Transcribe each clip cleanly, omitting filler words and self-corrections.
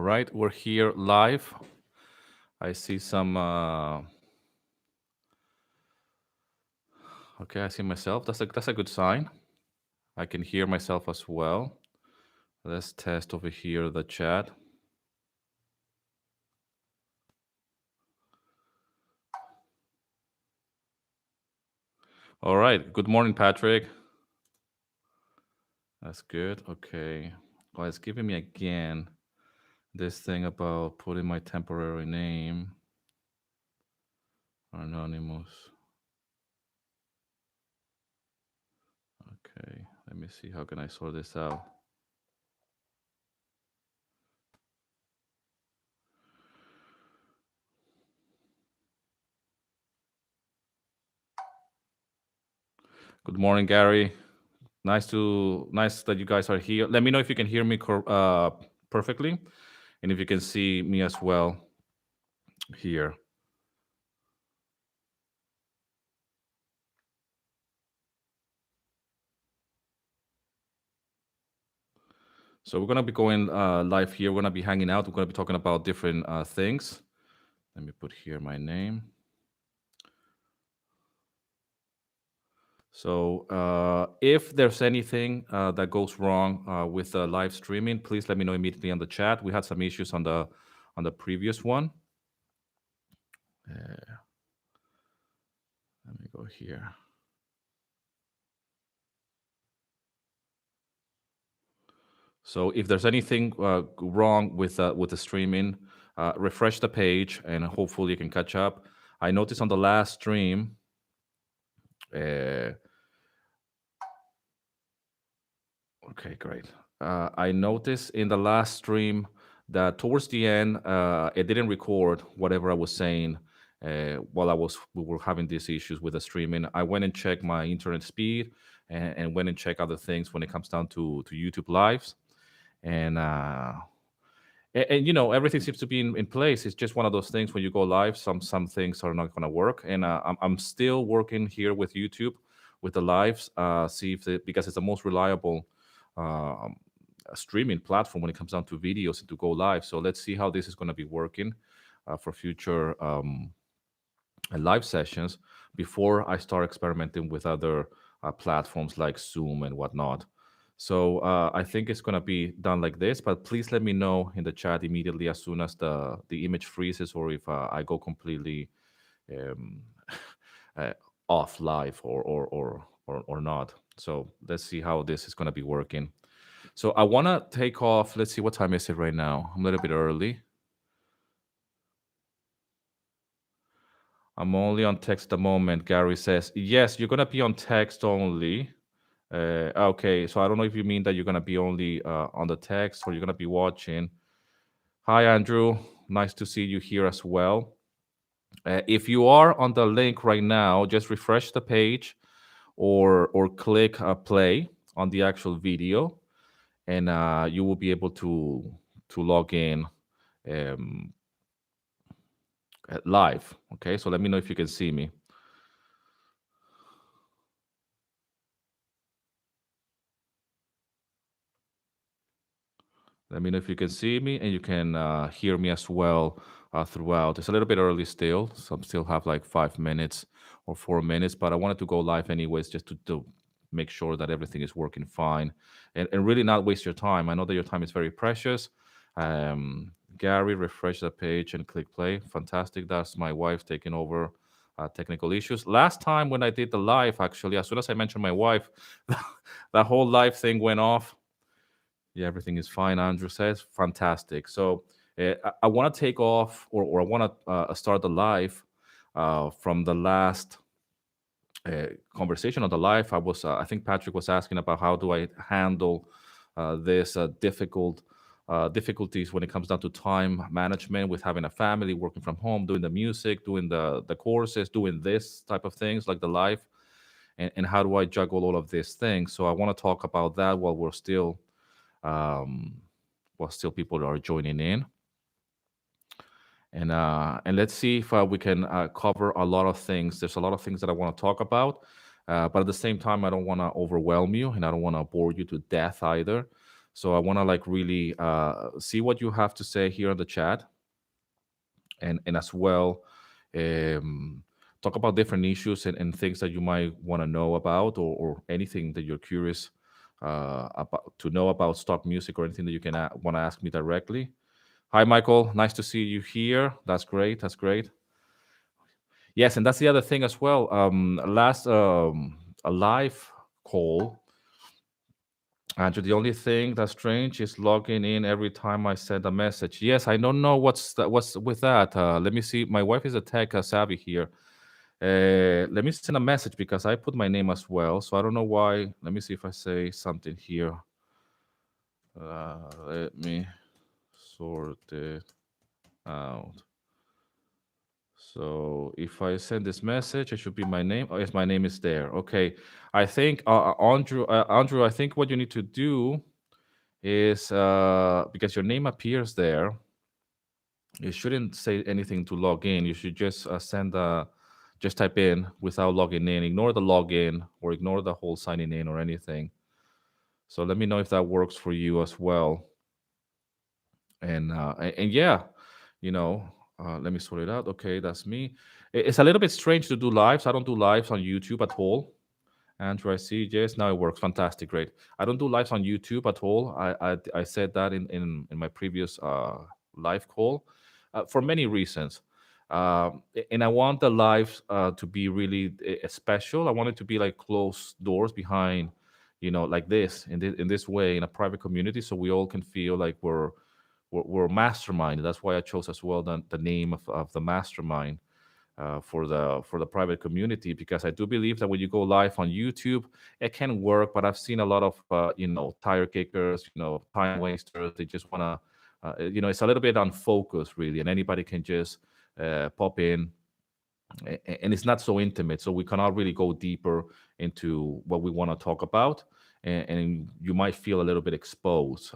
right, we're here live. I see some. Okay, I see myself. That's a good sign. I can hear myself as well. Let's test over here the chat. All right. Good morning, Patrick. That's good. Okay. Well, it's giving me again this thing about putting my temporary name anonymous. Okay. Let me see. How can I sort this out? Good morning, Gary. Nice that you guys are here. Let me know if you can hear me perfectly, and if you can see me as well here. So we're gonna be going live here. We're gonna be hanging out. We're gonna be talking about different things. Let me put here my name. So if there's anything that goes wrong with the live streaming, please let me know immediately on the chat. We had some issues on the previous one. Let me go here. So if there's anything wrong with the streaming, refresh the page and hopefully you can catch up. I noticed on the last stream. Okay, great. I noticed in the last stream that towards the end, it didn't record whatever I was saying while we were having these issues with the streaming. I went and checked my internet speed and went and checked other things when it comes down to YouTube lives, and you know, everything seems to be in place. It's just one of those things when you go live, some things are not going to work, and I'm still working here with YouTube with the lives, see if because it's the most reliable um, streaming platform when it comes down to videos and to go live. So let's see how this is going to be working for future live sessions before I start experimenting with other platforms like Zoom and whatnot. So I think it's going to be done like this, but please let me know in the chat immediately as soon as the image freezes or if I go completely um, uh, off live or not. So let's see how this is going to be working. So I want to take off. Let's see, what time is it right now? I'm a little bit early. I'm only on text at the moment. Gary says, yes, you're going to be on text only. Okay, so I don't know if you mean that you're going to be only on the text or you're going to be watching. Hi, Andrew. Nice to see you here as well. If you are on the link right now, just refresh the page or click play on the actual video, and you will be able to log in um, live. Okay, so let me know if you can see me. Let me know if you can see me and you can hear me as well throughout. It's a little bit early still, so I still have like 5 minutes or 4 minutes, but I wanted to go live anyways just to make sure that everything is working fine and really not waste your time. I know that your time is very precious. Gary, refresh the page and click play. Fantastic. That's my wife taking over technical issues. Last time when I did the live, actually, as soon as I mentioned my wife, the whole live thing went off. Yeah, everything is fine, Andrew says. Fantastic. So I want to take off or I want to start the live from the last conversation on the live. I think Patrick was asking about how do I handle this difficulties when it comes down to time management with having a family, working from home, doing the music, doing the courses, doing this type of things like the live, and how do I juggle all of these things. So I want to talk about that um, while still people are joining in, and let's see if we can cover a lot of things. There's a lot of things that I want to talk about, but at the same time, I don't want to overwhelm you, and I don't want to bore you to death either. So I want to like really see what you have to say here in the chat, and as well um, talk about different issues and things that you might want to know about, or anything that you're curious about to know about stock music, or anything that you can want to ask me directly. Hi, Michael. Nice to see you here. That's great. That's great. Yes, and that's the other thing as well. Last a live call, Andrew. The only thing that's strange is logging in every time I send a message. Yes, I don't know what's with that. Let me see. My wife is a tech savvy here. Let me send a message because I put my name as well, so I don't know why. Let me see if I say something here. Let me sort it out. So if I send this message, it should be my name. Oh, yes, my name is there. Okay. I think Andrew, I think what you need to do is because your name appears there, you shouldn't say anything to log in. You should just just type in without logging in. Ignore the login or ignore the whole signing in or anything. So let me know if that works for you as well. And yeah, you know, let me sort it out. Okay, that's me. It's a little bit strange to do lives. I don't do lives on YouTube at all. Andrew, I see. Yes, now it works. Fantastic, great. I don't do lives on YouTube at all. I said that in my previous live call for many reasons. And I want the lives to be really special. I want it to be like closed doors behind, like this in this way in a private community, so we all can feel like we're mastermind. That's why I chose as well the name of the mastermind for the private community, because I do believe that when you go live on YouTube, it can work. But I've seen a lot of tire kickers, time wasters. They just want to, it's a little bit unfocused really, and anybody can just pop in, and it's not so intimate, so we cannot really go deeper into what we want to talk about, and you might feel a little bit exposed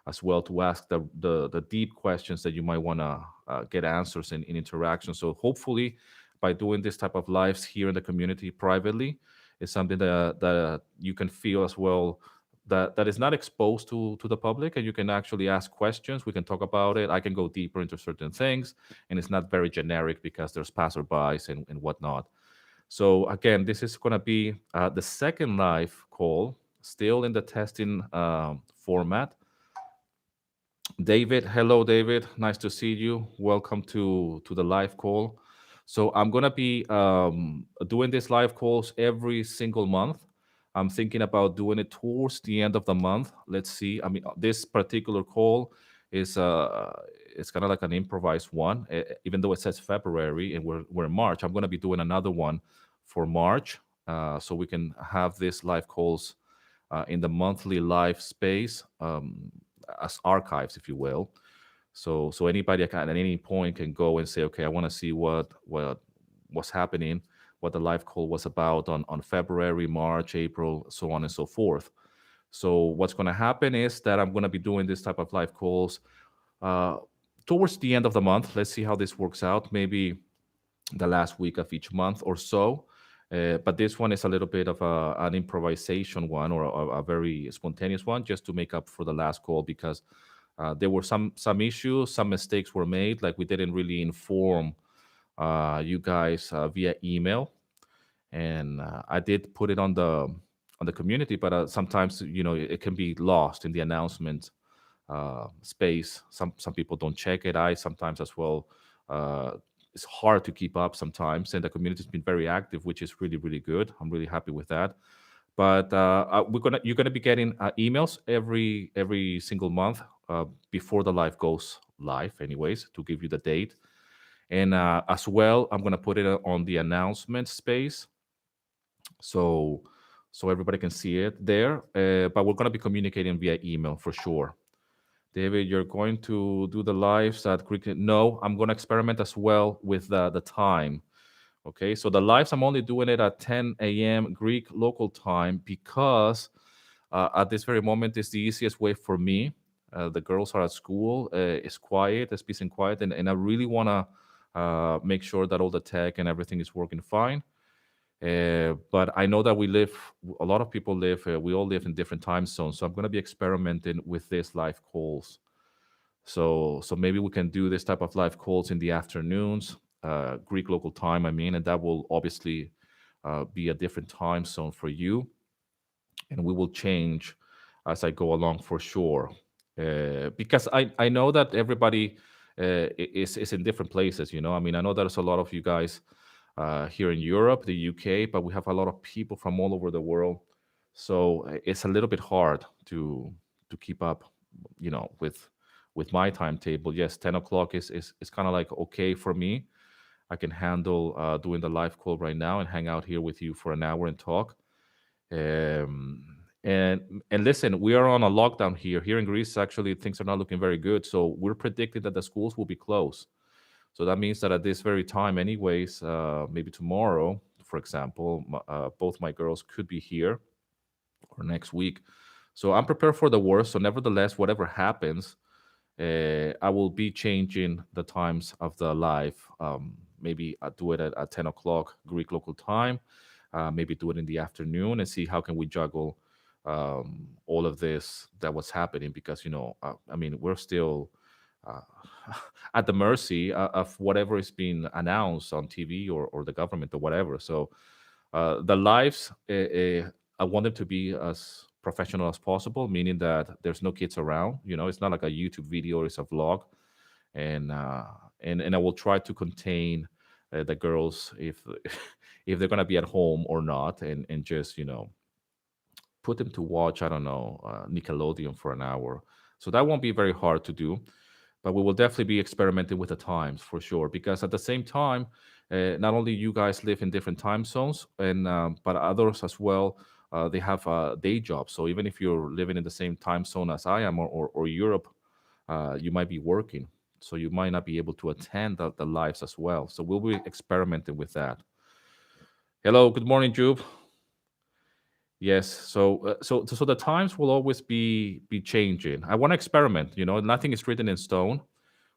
as well to ask the deep questions that you might want to get answers in interaction. So hopefully by doing this type of lives here in the community privately is something that you can feel as well, that is not exposed to the public, and you can actually ask questions. We can talk about it. I can go deeper into certain things, and it's not very generic because there's passerbys and whatnot. So again, this is going to be the second live call, still in the testing format. David, hello, David. Nice to see you. Welcome to the live call. So I'm gonna be doing these live calls every single month. I'm thinking about doing it towards the end of the month. Let's see. I mean, this particular call is it's kind of like an improvised one, even though it says February and we're in March. I'm gonna be doing another one for March, so we can have these live calls in the monthly live space, as archives, if you will. So anybody at any point can go and say, okay, I want to see what was happening, what the live call was about on February, March, April, so on and so forth. So what's going to happen is that I'm going to be doing this type of live calls uh, towards the end of the month. Let's see how this works out. Maybe the last week of each month or so. But this one is a little bit of an improvisation one, or a very spontaneous one, just to make up for the last call, because there were some issues, some mistakes were made. Like we didn't really inform you guys via email, and I did put it on the community, but sometimes it can be lost in the announcement space. Some people don't check it. I sometimes as well. Uh, it's hard to keep up sometimes, and the community's been very active, which is really really good. I'm really happy with that. But you're gonna be getting emails every single month before the live goes live, anyways, to give you the date. And as well, I'm gonna put it on the announcement space, so everybody can see it there. But we're gonna be communicating via email for sure. David, you're going to do the lives at Greek? No, I'm going to experiment as well with the time. Okay, so the lives, I'm only doing it at 10 a.m. Greek local time, because at this very moment is the easiest way for me. The girls are at school, it's quiet, it's peace and quiet, and I really want to make sure that all the tech and everything is working fine. But I know that a lot of people live, we all live in different time zones. So I'm going to be experimenting with this live calls. So maybe we can do this type of live calls in the afternoons, Greek local time, I mean, and that will obviously be a different time zone for you, and we will change as I go along for sure. Because I know that everybody is in different places. I mean, I know there's a lot of you guys here in Europe, the UK, but we have a lot of people from all over the world. So it's a little bit hard to keep up, with my timetable. Yes, 10 o'clock is kind of like okay for me. I can handle doing the live call right now and hang out here with you for an hour and talk. And listen, we are on a lockdown here in Greece. Actually, things are not looking very good, so we're predicting that the schools will be closed. So that means that at this very time, anyways, maybe tomorrow, for example, both my girls could be here, or next week. So I'm prepared for the worst. So nevertheless, whatever happens, I will be changing the times of the live. Maybe I do it at 10 o'clock Greek local time. Maybe do it in the afternoon and see how can we juggle all of this that was happening, because I mean, we're still uh, at the mercy of whatever is being announced on TV, or the government or whatever. So the lives, I want them to be as professional as possible, meaning that there's no kids around. It's not like a YouTube video, or it's a vlog. And uh, and and I will try to contain the girls, if if they're gonna be at home or not, and just put them to watch, I don't know, Nickelodeon for an hour. So that won't be very hard to do, but we will definitely be experimenting with the times for sure. Because at the same time, not only you guys live in different time zones, and but others as well. They have day jobs, so even if you're living in the same time zone as I am, or Europe, you might be working, so you might not be able to attend the lives as well. So we'll be experimenting with that. Hello, good morning, Jube. Yes, so the times will always be changing. I want to experiment. Nothing is written in stone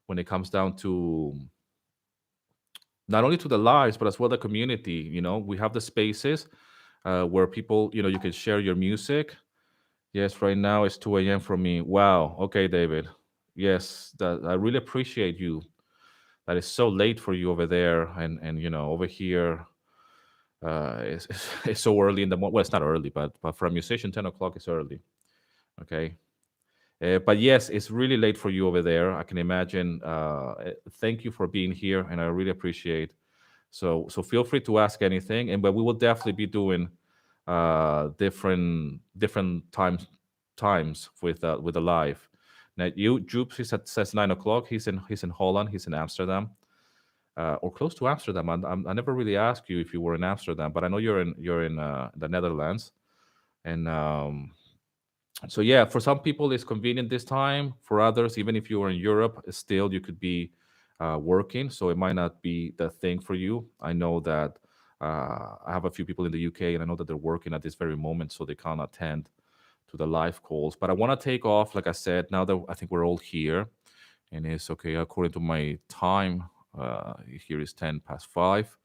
when it comes down to not only to the lives, but as well the community. We have the spaces where people, you can share your music. Yes, right now it's 2 a.m. for me. Wow. Okay, David. Yes, I really appreciate you. That is so late for you over there, and over here, it's so early in the morning. Well, it's not early, but for a musician, 10 o'clock is early. Okay. But yes, it's really late for you over there. I can imagine. Thank you for being here, and I really appreciate. So feel free to ask anything, and but we will definitely be doing different times with the live. Now, Jupes, says 9 o'clock. He's in Holland. He's in Amsterdam, or close to Amsterdam. I never really asked you if you were in Amsterdam, but I know you're in the Netherlands. And so yeah, for some people it's convenient this time. For others, even if you are in Europe, still you could be working, so it might not be the thing for you. I know that I have a few people in the UK, and I know that they're working at this very moment, so they can't attend to the live calls. But I want to take off, like I said, now that I think we're all here, and it's okay according to my time. Here is 10 past 5.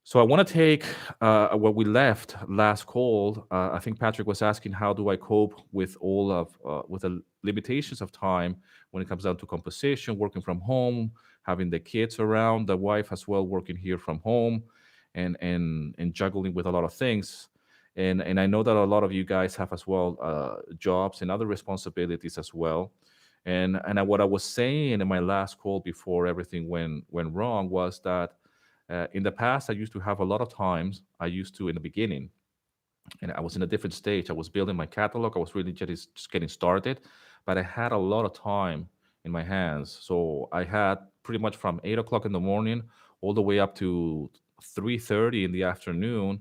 So I want to take what we left last call. I think Patrick was asking, how do I cope with all of with the limitations of time when it comes down to composition, working from home, having the kids around, the wife as well working here from home, and juggling with a lot of things. And I know that a lot of you guys have as well jobs and other responsibilities as well. And what I was saying in my last call before everything went wrong was that in the past, I used to have a lot of times. I used to in the beginning, and I was in a different stage. I was building my catalog. I was really just getting started, but I had a lot of time in my hands. So I had pretty much from 8 o'clock in the morning all the way up to 3:30 in the afternoon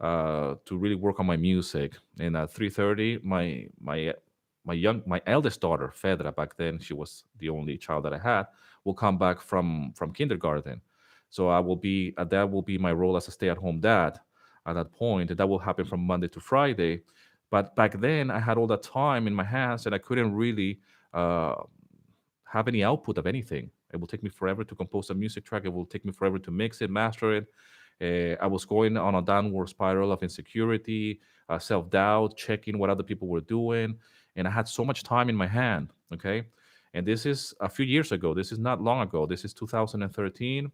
to really work on my music. And at 3:30, my eldest daughter Fedra, back then she was the only child that I had, will come back from kindergarten. So that will be my role as a stay-at-home dad at that point. And that will happen from Monday to Friday. But back then, I had all that time in my hands, and I couldn't really uh, have any output of anything. It will take me forever to compose a music track. It will take me forever to mix it, master it, I was going on a downward spiral of insecurity, self doubt, checking what other people were doing, and I had so much time in my hand. Okay, and this is a few years ago. This is not long ago. This is 2013.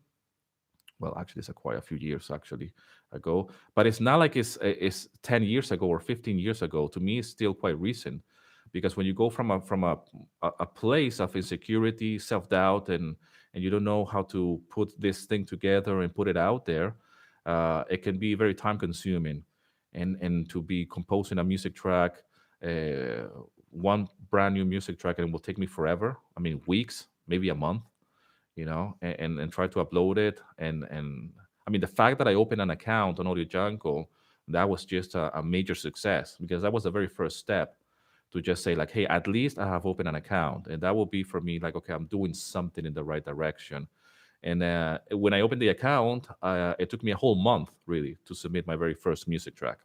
Well, actually, it's a quite a few years actually ago, but it's not like it's 10 years ago or 15 years ago. To me, it's still quite recent, because when you go from a place of insecurity, self-doubt, and you don't know how to put this thing together and put it out there, it can be very time consuming. And to be composing a music track, uh, one brand new music track, and it will take me forever. I mean, weeks, maybe a month, and try to upload it. And I mean, the fact that I opened an account on Audio Jungle, that was just a major success, because that was the very first step to just say like, hey, at least I have opened an account, and that will be for me like, okay, I'm doing something in the right direction. And when I opened the account, it took me a whole month really to submit my very first music track.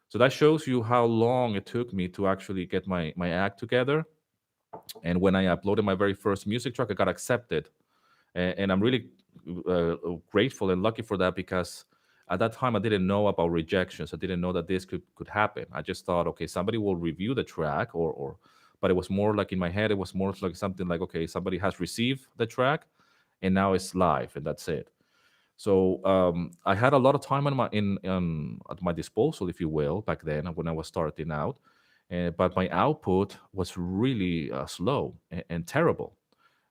So that shows you how long it took me to actually get my act together. And when I uploaded my very first music track, I got accepted, and I'm really grateful and lucky for that, because at that time I didn't know about rejections. I didn't know that this could happen. I just thought, okay, somebody will review the track, or but it was more like in my head, it was more like something like, okay, somebody has received the track, and now it's live, and that's it. So I had a lot of time on my at my disposal, if you will, back then when I was starting out, but my output was really slow and terrible,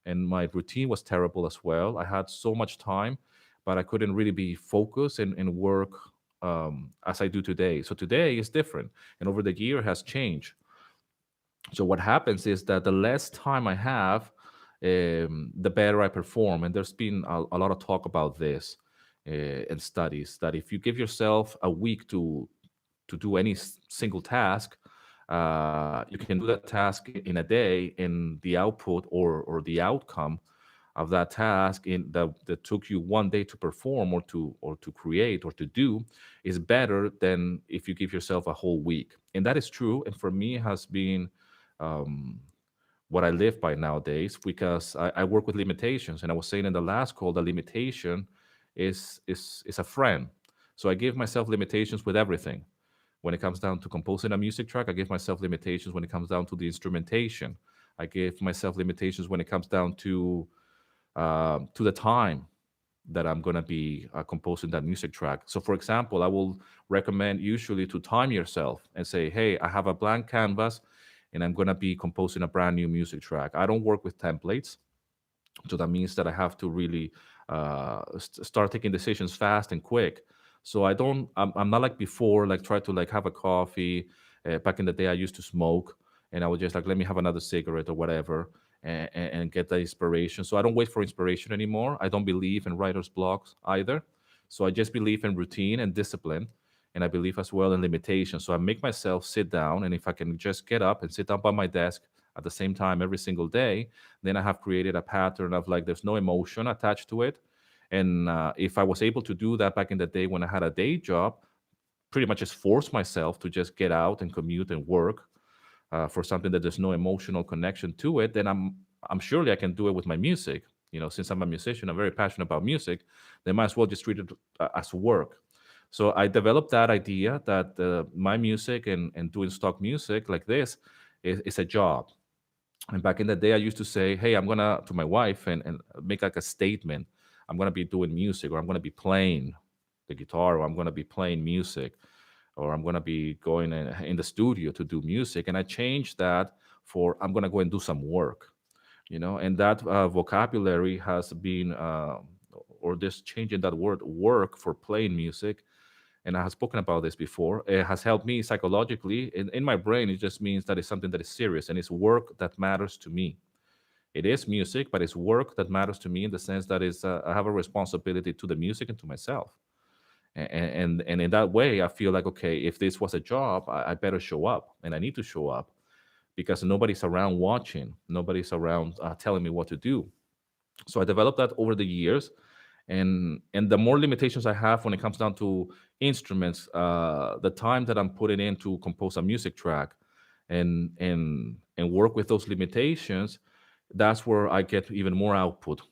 and my routine was terrible as well. I had so much time, but I couldn't really be focused and work as I do today. So today is different, and over the year has changed. So what happens is that the less time I have, the better I perform. And there's been a lot of talk about this in studies, that if you give yourself a week to do any single task, you can do that task in a day, and the output or the outcome of that task that took you one day to perform or to create or to do is better than if you give yourself a whole week. And that is true. And for me, it has been um, what I live by nowadays, because I work with limitations. And I was saying in the last call, the limitation is a friend. So I give myself limitations with everything. When it comes down to composing a music track, I give myself limitations when it comes down to the instrumentation. I give myself limitations when it comes down to the time that I'm going to be composing that music track. So, for example, I will recommend usually to time yourself and say, hey, I have a blank canvas and I'm going to be composing a brand new music track. I don't work with templates. So that means that I have to really start taking decisions fast and quick. So I'm not like before, like try to like have a coffee. Back in the day, I used to smoke, and I would just like, let me have another cigarette or whatever, and get the inspiration. So I don't wait for inspiration anymore. I don't believe in writer's blocks either. So I just believe in routine and discipline. And I believe as well in limitation. So I make myself sit down, and if I can just get up and sit down by my desk at the same time every single day, then I have created a pattern of like there's no emotion attached to it. And if I was able to do that back in the day when I had a day job, pretty much just force myself to just get out and commute and work for something that there's no emotional connection to it, then I'm surely I can do it with my music. Since I'm a musician, I'm very passionate about music. They might as well just treat it as work. So I developed that idea that my music and doing stock music like this is a job. And back in the day, I used to say, hey, I'm gonna to my wife and make like a statement. I'm gonna be doing music, or I'm gonna be playing the guitar, or I'm gonna be playing music, or I'm gonna be going in the studio to do music. And I changed that for I'm gonna go and do some work. And that vocabulary has been, or this changing that word work for playing music, and I have spoken about this before, it has helped me psychologically. In my brain, it just means that it's something that is serious and it's work that matters to me. It is music, but it's work that matters to me in the sense that I have a responsibility to the music and to myself. And in that way, I feel like, okay, if this was a job, I better show up, and I need to show up because nobody's around watching, nobody's around telling me what to do. So I developed that over the years, and the more limitations I have when it comes down to instruments, the time that I'm putting in to compose a music track and work with those limitations, that's where I get even more output.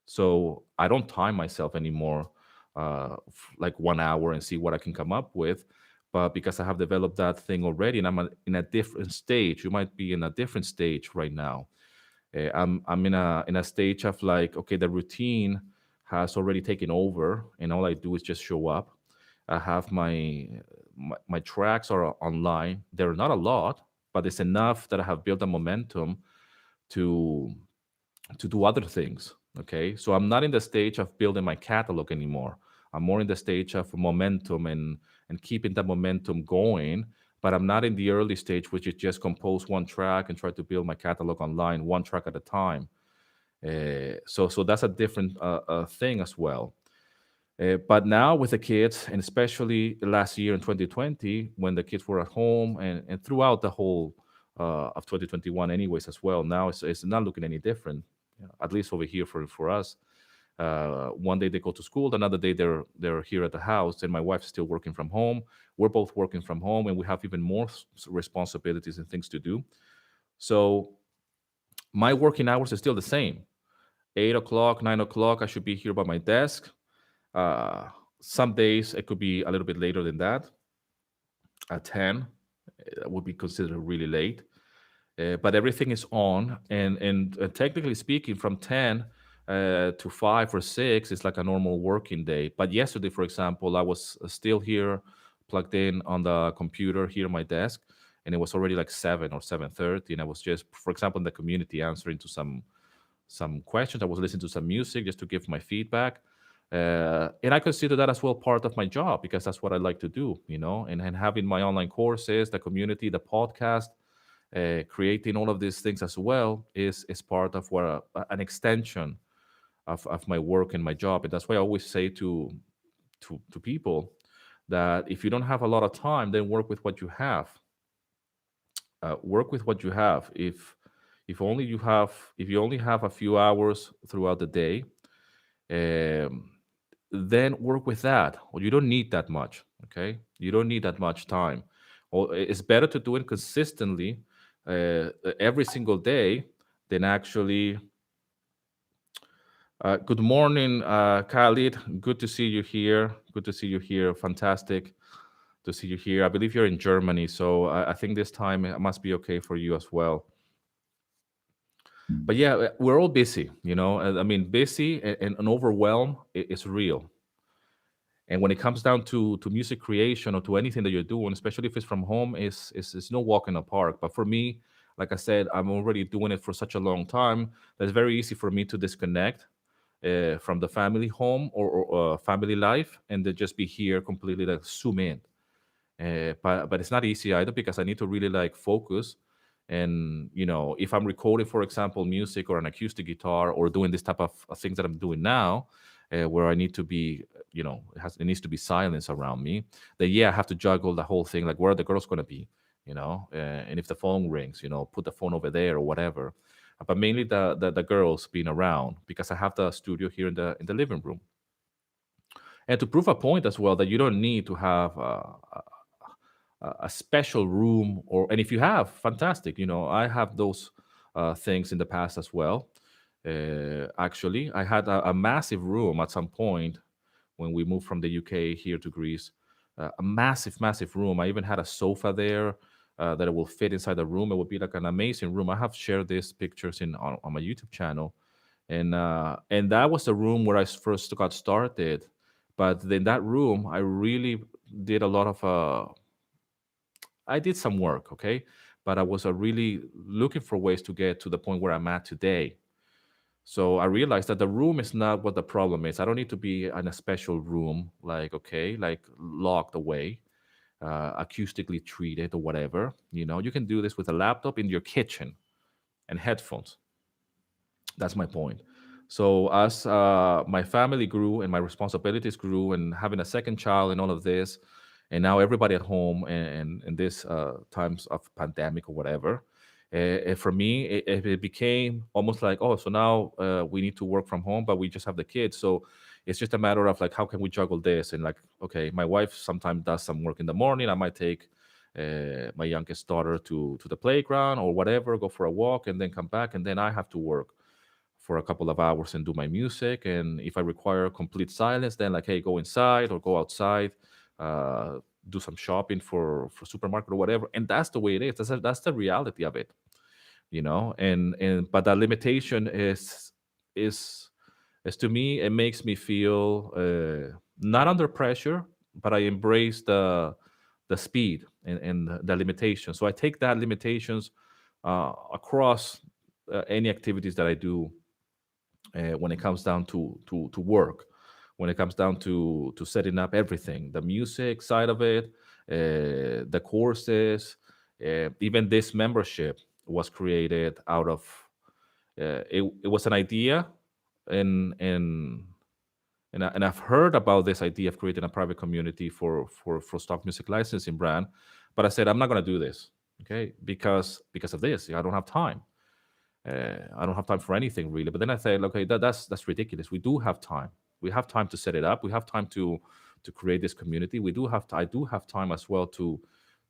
So I don't time myself anymore like 1 hour and see what I can come up with. But because I have developed that thing already, and in a different stage, you might be in a different stage right now. I'm in a stage of like, okay, the routine has already taken over, and all I do is just show up. I have my tracks are online. They're not a lot, but it's enough that I have built a momentum to do other things. Okay, so I'm not in the stage of building my catalog anymore. I'm more in the stage of momentum and keeping that momentum going. But I'm not in the early stage, which is just compose one track and try to build my catalog online, one track at a time. So that's a different thing as well. But now with the kids, and especially last year in 2020, when the kids were at home and throughout the whole of 2021, anyways, as well, now it's not looking any different, at least over here for us. One day they go to school, another day they're here at the house, and my wife's still working from home. We're both working from home, and we have even more responsibilities and things to do. So my working hours are still the same. 8 o'clock, 9 o'clock, I should be here by my desk. Uh, some days it could be a little bit later than that. At 10, that would be considered really late. But everything is on, and technically speaking, from 10 to 5 or 6 is like a normal working day. But yesterday, for example, I was still here, plugged in on the computer here on my desk, and it was already like 7 or 7:30, and I was just, for example, in the community answering to some questions. I was listening to some music just to give my feedback. And I consider that as well part of my job because that's what I like to do, and having my online courses, the community, the podcast, creating all of these things as well is part of what an extension of my work and my job. And that's why I always say to people that if you don't have a lot of time, then work with what you have. Work with what you have. If you only have a few hours throughout the day, um, then work with that. Or you don't need that much. Okay, you don't need that much time. Or it's better to do it consistently every single day than actually. Good morning, Khalid. Good to see you here. Good to see you here. Fantastic to see you here. I believe you're in Germany, so I think this time it must be okay for you as well. But yeah, we're all busy, I mean, busy and overwhelm is real. And when it comes down to music creation or to anything that you're doing, especially if it's from home, is no walk in the park. But for me, like I said, I'm already doing it for such a long time that it's very easy for me to disconnect from the family home or family life and then just be here completely like zoom in. But it's not easy either because I need to really like focus. And if I'm recording, for example, music or an acoustic guitar or doing this type of things that I'm doing now, where I need to be, it needs to be silence around me. Then yeah, I have to juggle the whole thing. Like, where are the girls gonna be? And if the phone rings, put the phone over there or whatever. But mainly the girls being around because I have the studio here in the living room. And to prove a point as well that you don't need to have a special room, and if you have, fantastic. I have those things in the past as well. Actually, I had a massive room at some point when we moved from the UK here to Greece. A massive room. I even had a sofa there that it will fit inside the room. It would be like an amazing room. I have shared these pictures on my YouTube channel, and that was the room where I first got started. But in that room, I really did a lot of I did some work, okay, but I was really looking for ways to get to the point where I'm at today. So I realized that the room is not what the problem is. I don't need to be in a special room, like, okay, like locked away, acoustically treated or whatever. You can do this with a laptop in your kitchen and headphones. That's my point. So as my family grew and my responsibilities grew, and having a second child and all of this, and now everybody at home and this times of pandemic or whatever, for me it became almost like, oh, so now we need to work from home, but we just have the kids. So it's just a matter of like, how can we juggle this? And like, okay, my wife sometimes does some work in the morning. I might take my youngest daughter to the playground or whatever, go for a walk, and then come back, and then I have to work for a couple of hours and do my music. And if I require complete silence, then like, hey, go inside or go outside, uh, do some shopping for supermarket or whatever. And that's the way it is. That's the reality of it, you know. And but that limitation is is to me, it makes me feel not under pressure, but I embrace the speed and the limitations. So I take that limitations across any activities that I do when it comes down to work, when it comes down to setting up everything, the music side of it, the courses, even this membership was created out of it was an idea, and and I've heard about this idea of creating a private community for stock music licensing brand, but I said I'm not going to do this, okay, because of this. I don't have time. I don't have time for anything really. But then I said, okay, that's ridiculous. We do have time. We have time to set it up. We have time to create this community. We do have. I do have time as well to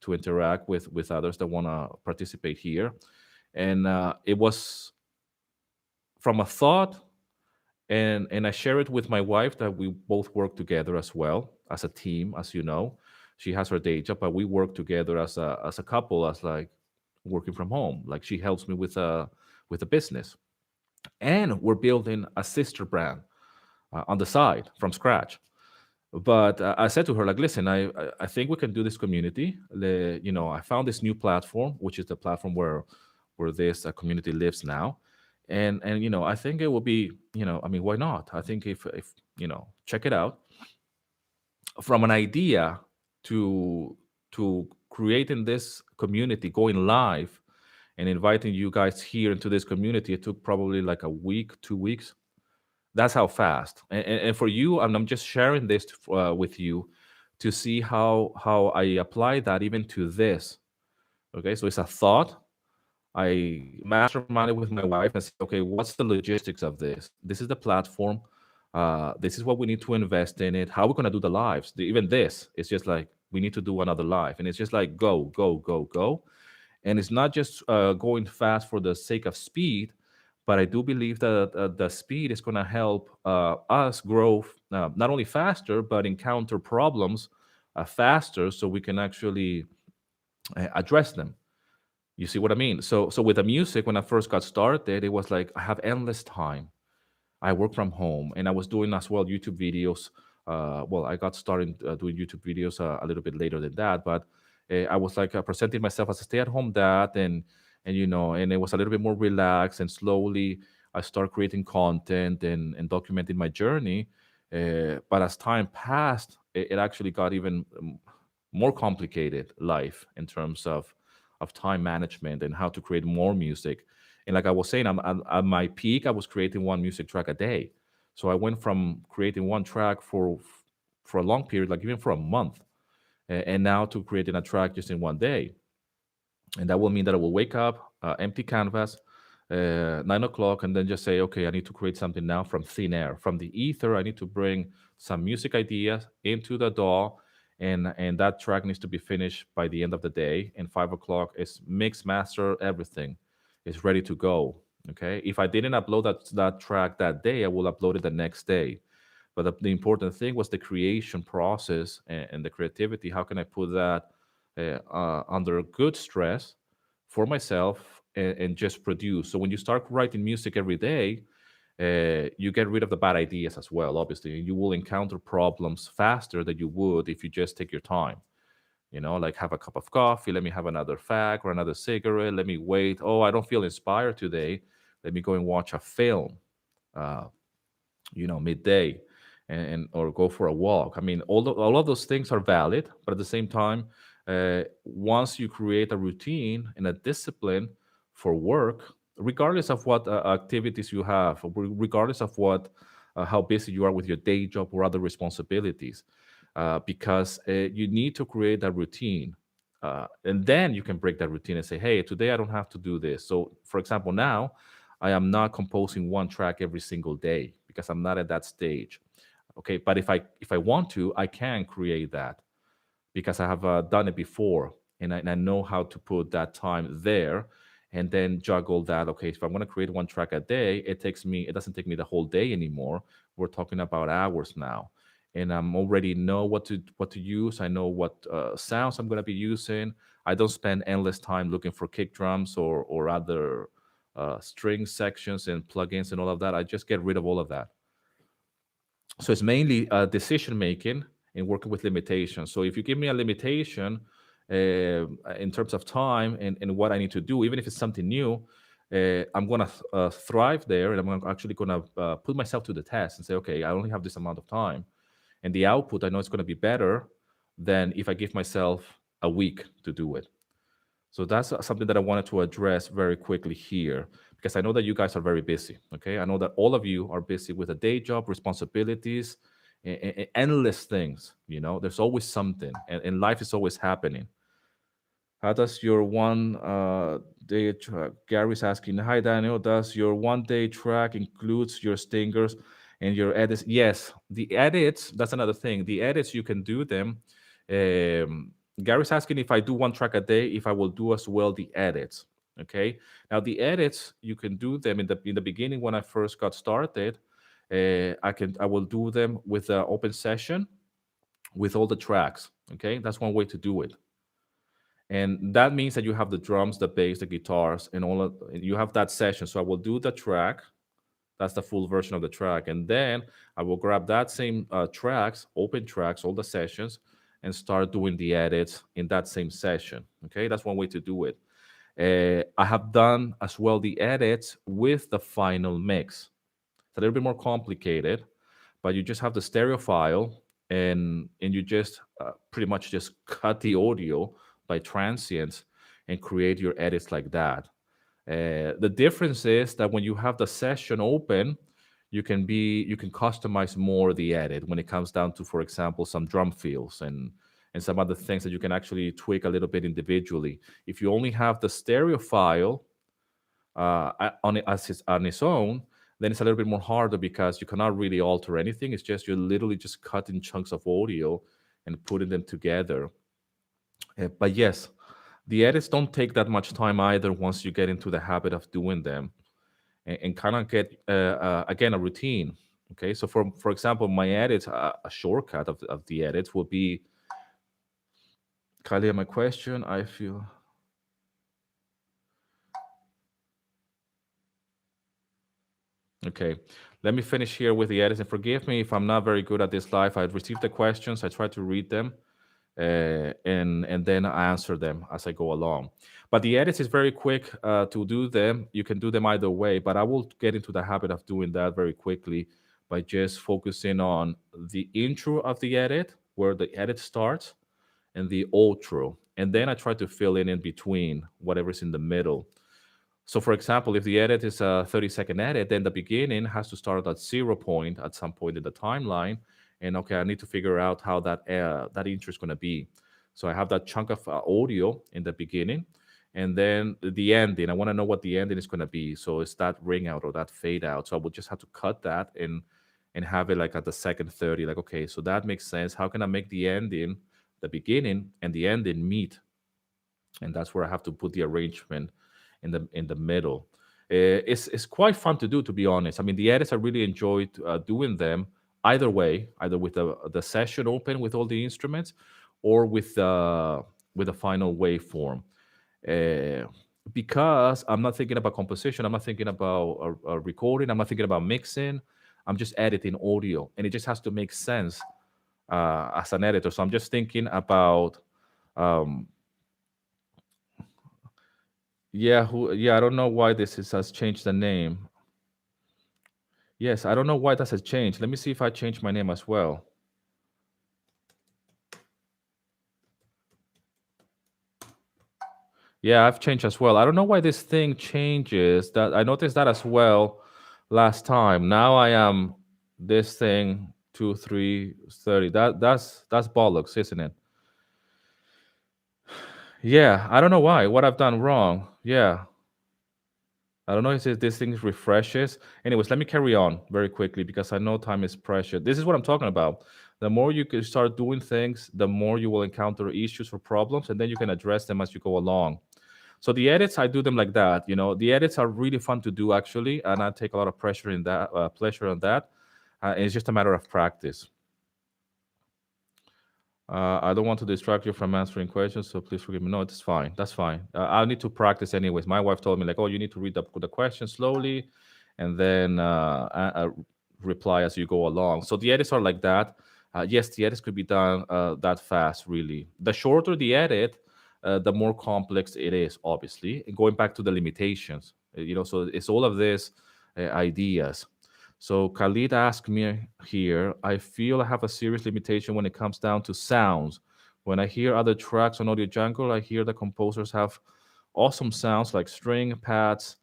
interact with others that want to participate here. And it was from a thought, and I share it with my wife that we both work together as well as a team. As you know, she has her day job, but we work together as a couple, as like working from home. Like she helps me with a business, and we're building a sister brand on the side from scratch. But I said to her, like, listen, I think we can do this community. You know, I found this new platform, which is the platform where this community lives now, and you know, I think it will be, you know, I mean, why not? I think if you know, check it out. From an idea to creating this community, going live, and inviting you guys here into this community, it took probably like a week, 2 weeks. That's how fast. And for you, and I'm just sharing this with you to see how I apply that even to this. Okay, so it's a thought. I masterminded with my wife and said, okay, what's the logistics of this? This is the platform. This is what we need to invest in it. How are we going to do the lives? Even this, it's just like we need to do another live. And it's just like go, go, go, go. And it's not just going fast for the sake of speed, but I do believe that the speed is going to help us grow not only faster, but encounter problems faster so we can actually address them. You see what I mean? So with the music, when I first got started, it was like I have endless time. I work from home, and I was doing as well YouTube videos. Well, I got started doing YouTube videos a little bit later than that, but I was like presenting myself as a stay-at-home dad, and you know, and it was a little bit more relaxed. And slowly, I started creating content and documenting my journey. But as time passed, it actually got even more complicated life in terms of time management and how to create more music. And like I was saying, I'm at my peak, I was creating one music track a day. So I went from creating one track for a long period, like even for a month, and now to creating a track just in one day. And that will mean that I will wake up, empty canvas, 9 o'clock, and then just say, okay, I need to create something now from thin air, from the ether. I need to bring some music ideas into the DAW, and that track needs to be finished by the end of the day. And 5 o'clock is mix, master, everything is ready to go. Okay. If I didn't upload that track that day, I will upload it the next day. But the important thing was the creation process and the creativity. How can I put that under good stress for myself and just produce? So when you start writing music every day, you get rid of the bad ideas as well. Obviously, you will encounter problems faster than you would if you just take your time. You know, like have a cup of coffee, let me have another fag or another cigarette, let me wait. Oh, I don't feel inspired today. Let me go and watch a film. Uh, you know, midday, and or go for a walk. I mean, all of those things are valid, but at the same time, once you create a routine and a discipline for work, regardless of what activities you have, or regardless of what how busy you are with your day job or other responsibilities, because you need to create a routine. And then you can break that routine and say, hey, today I don't have to do this. So, for example, now I am not composing one track every single day because I'm not at that stage. Okay, but if I want to, I can create that because I have done it before, and I know how to put that time there. and then juggle that. Okay, if I'm going to create one track a day, it doesn't take me the whole day anymore. We're talking about hours now, and I'm already know what to use. I know what sounds I'm going to be using. I don't spend endless time looking for kick drums or other string sections and plugins and all of that. I just get rid of all of that. So it's mainly decision making and working with limitations. So if you give me a limitation in terms of time and what I need to do, even if it's something new, I'm gonna thrive there, and actually gonna put myself to the test and say, okay, I only have this amount of time, and the output I know it's gonna be better than if I give myself a week to do it. So that's something that I wanted to address very quickly here, because I know that you guys are very busy. Okay, I know that all of you are busy with a day job, responsibilities, and endless things. There's always something, and life is always happening. How does your one day track? Gary's asking, hi Daniel, does your 1 day track includes your stingers and your edits? Yes, the edits, that's another thing. The edits, you can do them. Um, Gary's asking if I do one track a day, if I will do as well the edits. Okay. Now the edits, you can do them in the beginning when I first got started. I will do them with the open session with all the tracks. Okay, that's one way to do it, and that means that you have the drums, the bass, the guitars, and you have that session. So I will do the track. That's the full version of the track, and then I will grab that same tracks, open tracks, all the sessions, and start doing the edits in that same session. Okay, that's one way to do it. I have done as well the edits with the final mix. It's a little bit more complicated, but you just have the stereo file, and you just pretty much just cut the audio by transients and create your edits like that. The difference is that when you have the session open, you can customize more the edit when it comes down to, for example, some drum fills and some other things that you can actually tweak a little bit individually. If you only have the stereo file on its own, then it's a little bit more harder because you cannot really alter anything. It's just you're literally just cutting chunks of audio and putting them together. But yes, the edits don't take that much time either once you get into the habit of doing them and kind of get again a routine. Okay, so for example, my edits, a shortcut of the edits will be, Kalia, my question, I feel. Okay, let me finish here with the edits, and forgive me if I'm not very good at this live. I've received the questions, I try to read them, and then I answer them as I go along. But the edits is very quick to do them. You can do them either way, but I will get into the habit of doing that very quickly by just focusing on the intro of the edit, where the edit starts, and the outro, and then I try to fill in between whatever's in the middle. So, for example, if the edit is a 30-second edit, then the beginning has to start at 0 point at some point in the timeline. And okay, I need to figure out how that intro is going to be. So I have that chunk of audio in the beginning, and then the ending. I want to know what the ending is going to be. So it's that ring out or that fade out. So I would just have to cut that and have it like at the second 30. Like, okay, so that makes sense. How can I make the ending, the beginning, and the ending meet? And that's where I have to put the arrangement in the middle. It's quite fun to do, to be honest. I mean, the edits I really enjoyed doing them either way, either with the session open with all the instruments, or with the final waveform. Uh, because I'm not thinking about composition, I'm not thinking about a recording, I'm not thinking about mixing. I'm just editing audio, and it just has to make sense as an editor. So I'm just thinking about um, yeah, I don't know why has changed the name. Yes, I don't know why that has changed. Let me see if I change my name as well. Yeah, I've changed as well. I don't know why this thing changes. That I noticed that as well last time. Now I am this thing 2330. That's bollocks, isn't it? Yeah, I don't know why. What I've done wrong. Yeah. I don't know if this thing refreshes. Anyways, let me carry on very quickly because I know time is precious. This is what I'm talking about. The more you can start doing things, the more you will encounter issues or problems, and then you can address them as you go along. So the edits, I do them like that. The edits are really fun to do actually, and I take a lot of pressure in that, pleasure on that. It's just a matter of practice. I don't want to distract you from answering questions, so please forgive me. No, it's fine. That's fine. I'll need to practice anyways. My wife told me like, oh, you need to read the question slowly, and then reply as you go along. So the edits are like that. Yes, the edits could be done that fast. Really, the shorter the edit, the more complex it is. Obviously, and going back to the limitations. So it's all of this ideas. So Khalid asked me here, I feel I have a serious limitation when it comes down to sounds. When I hear other tracks on Audio Jungle, I hear the composers have awesome sounds like string pads,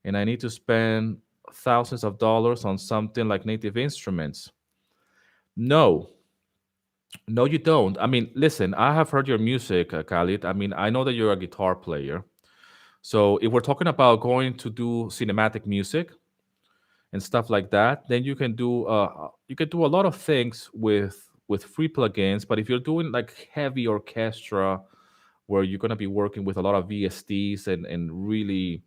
and I need to spend thousands of dollars on something like Native Instruments. No, no, you don't. I mean, listen, I have heard your music, Khalid. I mean, I know that you're a guitar player. So if we're talking about going to do cinematic music, and stuff like that, then you can do a lot of things with free plugins. But if you're doing like heavy orchestra, where you're going to be working with a lot of VSTs and really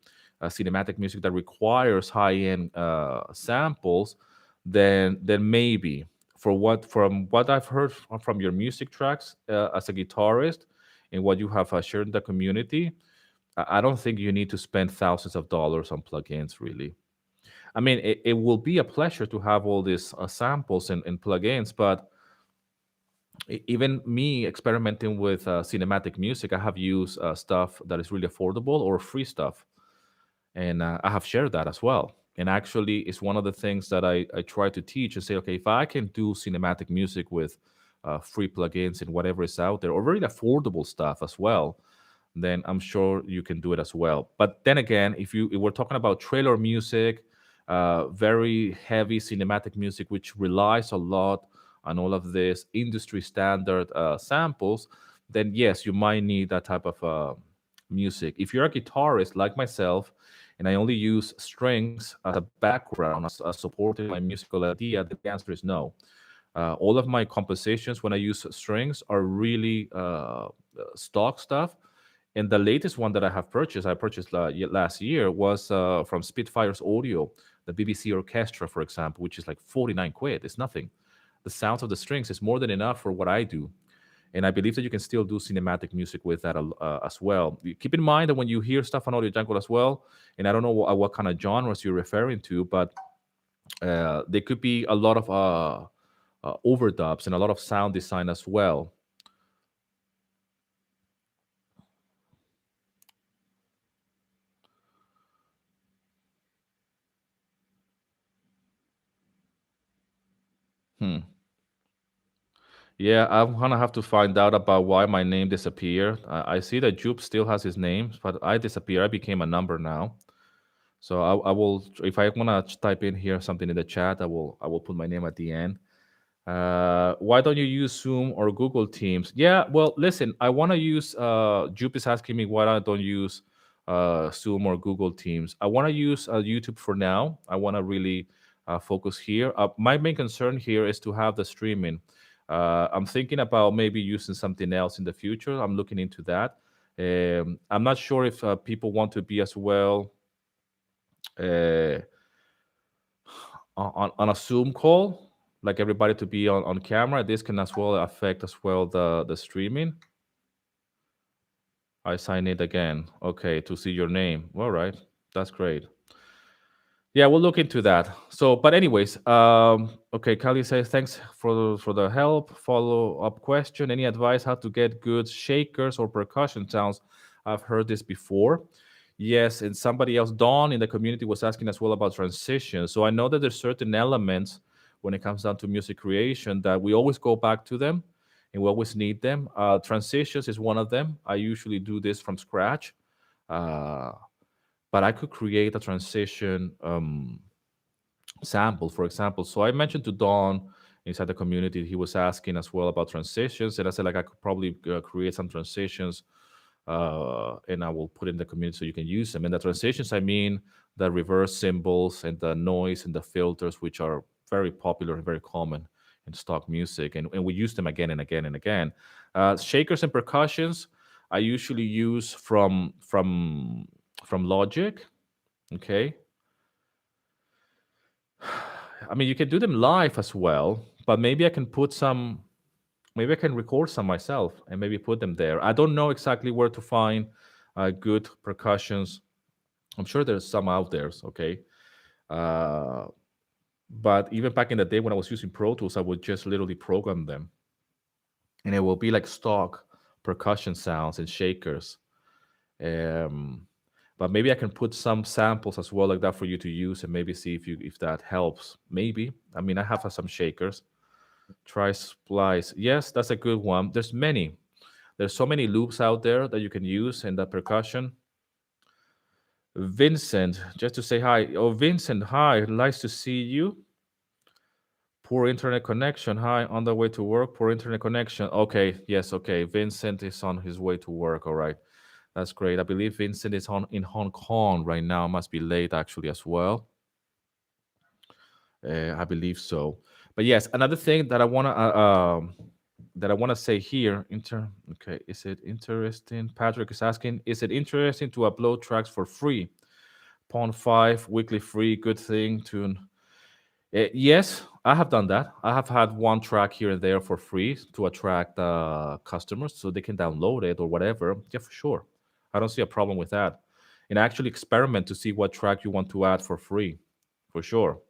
cinematic music that requires high end samples, then maybe from what I've heard from your music tracks as a guitarist and what you have shared in the community, I don't think you need to spend thousands of dollars on plugins really. I mean, it will be a pleasure to have all these samples and plugins, but even me experimenting with cinematic music, I have used stuff that is really affordable or free stuff, and I have shared that as well. And actually, it's one of the things that I try to teach and say, okay, if I can do cinematic music with free plugins and whatever is out there, or very affordable stuff as well, then I'm sure you can do it as well. But then again, if we're talking about trailer music, very heavy cinematic music, which relies a lot on all of this industry standard samples, then yes, you might need that type of music. If you're a guitarist like myself, and I only use strings as a background, as supporting my musical idea, then the answer is no. All of my compositions, when I use strings, are really stock stuff. And the latest one that I purchased last year, was from Spitfire's Audio, the BBC Orchestra, for example, which is like 49 quid. It's nothing. The sounds of the strings is more than enough for what I do. And I believe that you can still do cinematic music with that as well. Keep in mind that when you hear stuff on Audio Jungle as well, and I don't know what kind of genres you're referring to, but there could be a lot of overdubs and a lot of sound design as well. Hmm. Yeah, I'm gonna have to find out about why my name disappeared. I see that Jupe still has his name, but I disappear. I became a number now. So I will, if I wanna type in here something in the chat, I will put my name at the end. Why don't you use Zoom or Google Teams? Yeah, well, listen, I want to use. Jupe is asking me why I don't use Zoom or Google Teams. I want to use YouTube for now. I want to really focus here. My main concern here is to have the streaming. I'm thinking about maybe using something else in the future. I'm looking into that. I'm not sure if people want to be as well uh, on a Zoom call, like everybody to be on camera. This can as well affect as well the streaming. I sign it again. Okay, to see your name. All right, that's great. Yeah, we'll look into that. So, but anyways, okay, Kali says thanks for the help. Follow up question: any advice how to get good shakers or percussion sounds? I've heard this before. Yes, and somebody else, Dawn in the community, was asking as well about transitions. So I know that there's certain elements when it comes down to music creation that we always go back to them, and we always need them. Transitions is one of them. I usually do this from scratch. Uh, but I could create a transition sample, for example. So I mentioned to Don inside the community, he was asking as well about transitions, and I said like I could probably create some transitions, and I will put in the community so you can use them. And the transitions, I mean the reverse symbols and the noise and the filters, which are very popular and very common in stock music, and we use them again and again and again. Shakers and percussions. I usually use from Logic. Okay, I mean you can do them live as well, but maybe I can put some. Maybe I can record some myself and maybe put them there. I don't know exactly where to find good percussions. I'm sure there's some out there. Okay, uh, but even back in the day when I was using Pro Tools, I would just literally program them, and it will be like stock percussion sounds and shakers. Um, but maybe I can put some samples as well like that for you to use and maybe see if that helps. Maybe. I mean, I have some shakers. Try Splice. Yes, that's a good one. There's many. There's so many loops out there that you can use in the percussion. Vincent, just to say hi. Oh, Vincent, hi. Nice to see you. Poor internet connection. Hi, on the way to work. Poor internet connection. Okay, yes, okay. Vincent is on his way to work. All right, that's great. I believe Vincent is on in Hong Kong right now. Must be late actually as well. I believe so. But yes, another thing that I wanna say here. Okay, is it interesting? Patrick is asking, is it interesting to upload tracks for free? Pawn five weekly free, good thing to. Yes, I have done that. I have had one track here and there for free to attract customers so they can download it or whatever. Yeah, for sure. I don't see a problem with that. And actually experiment to see what track you want to add for free, for sure.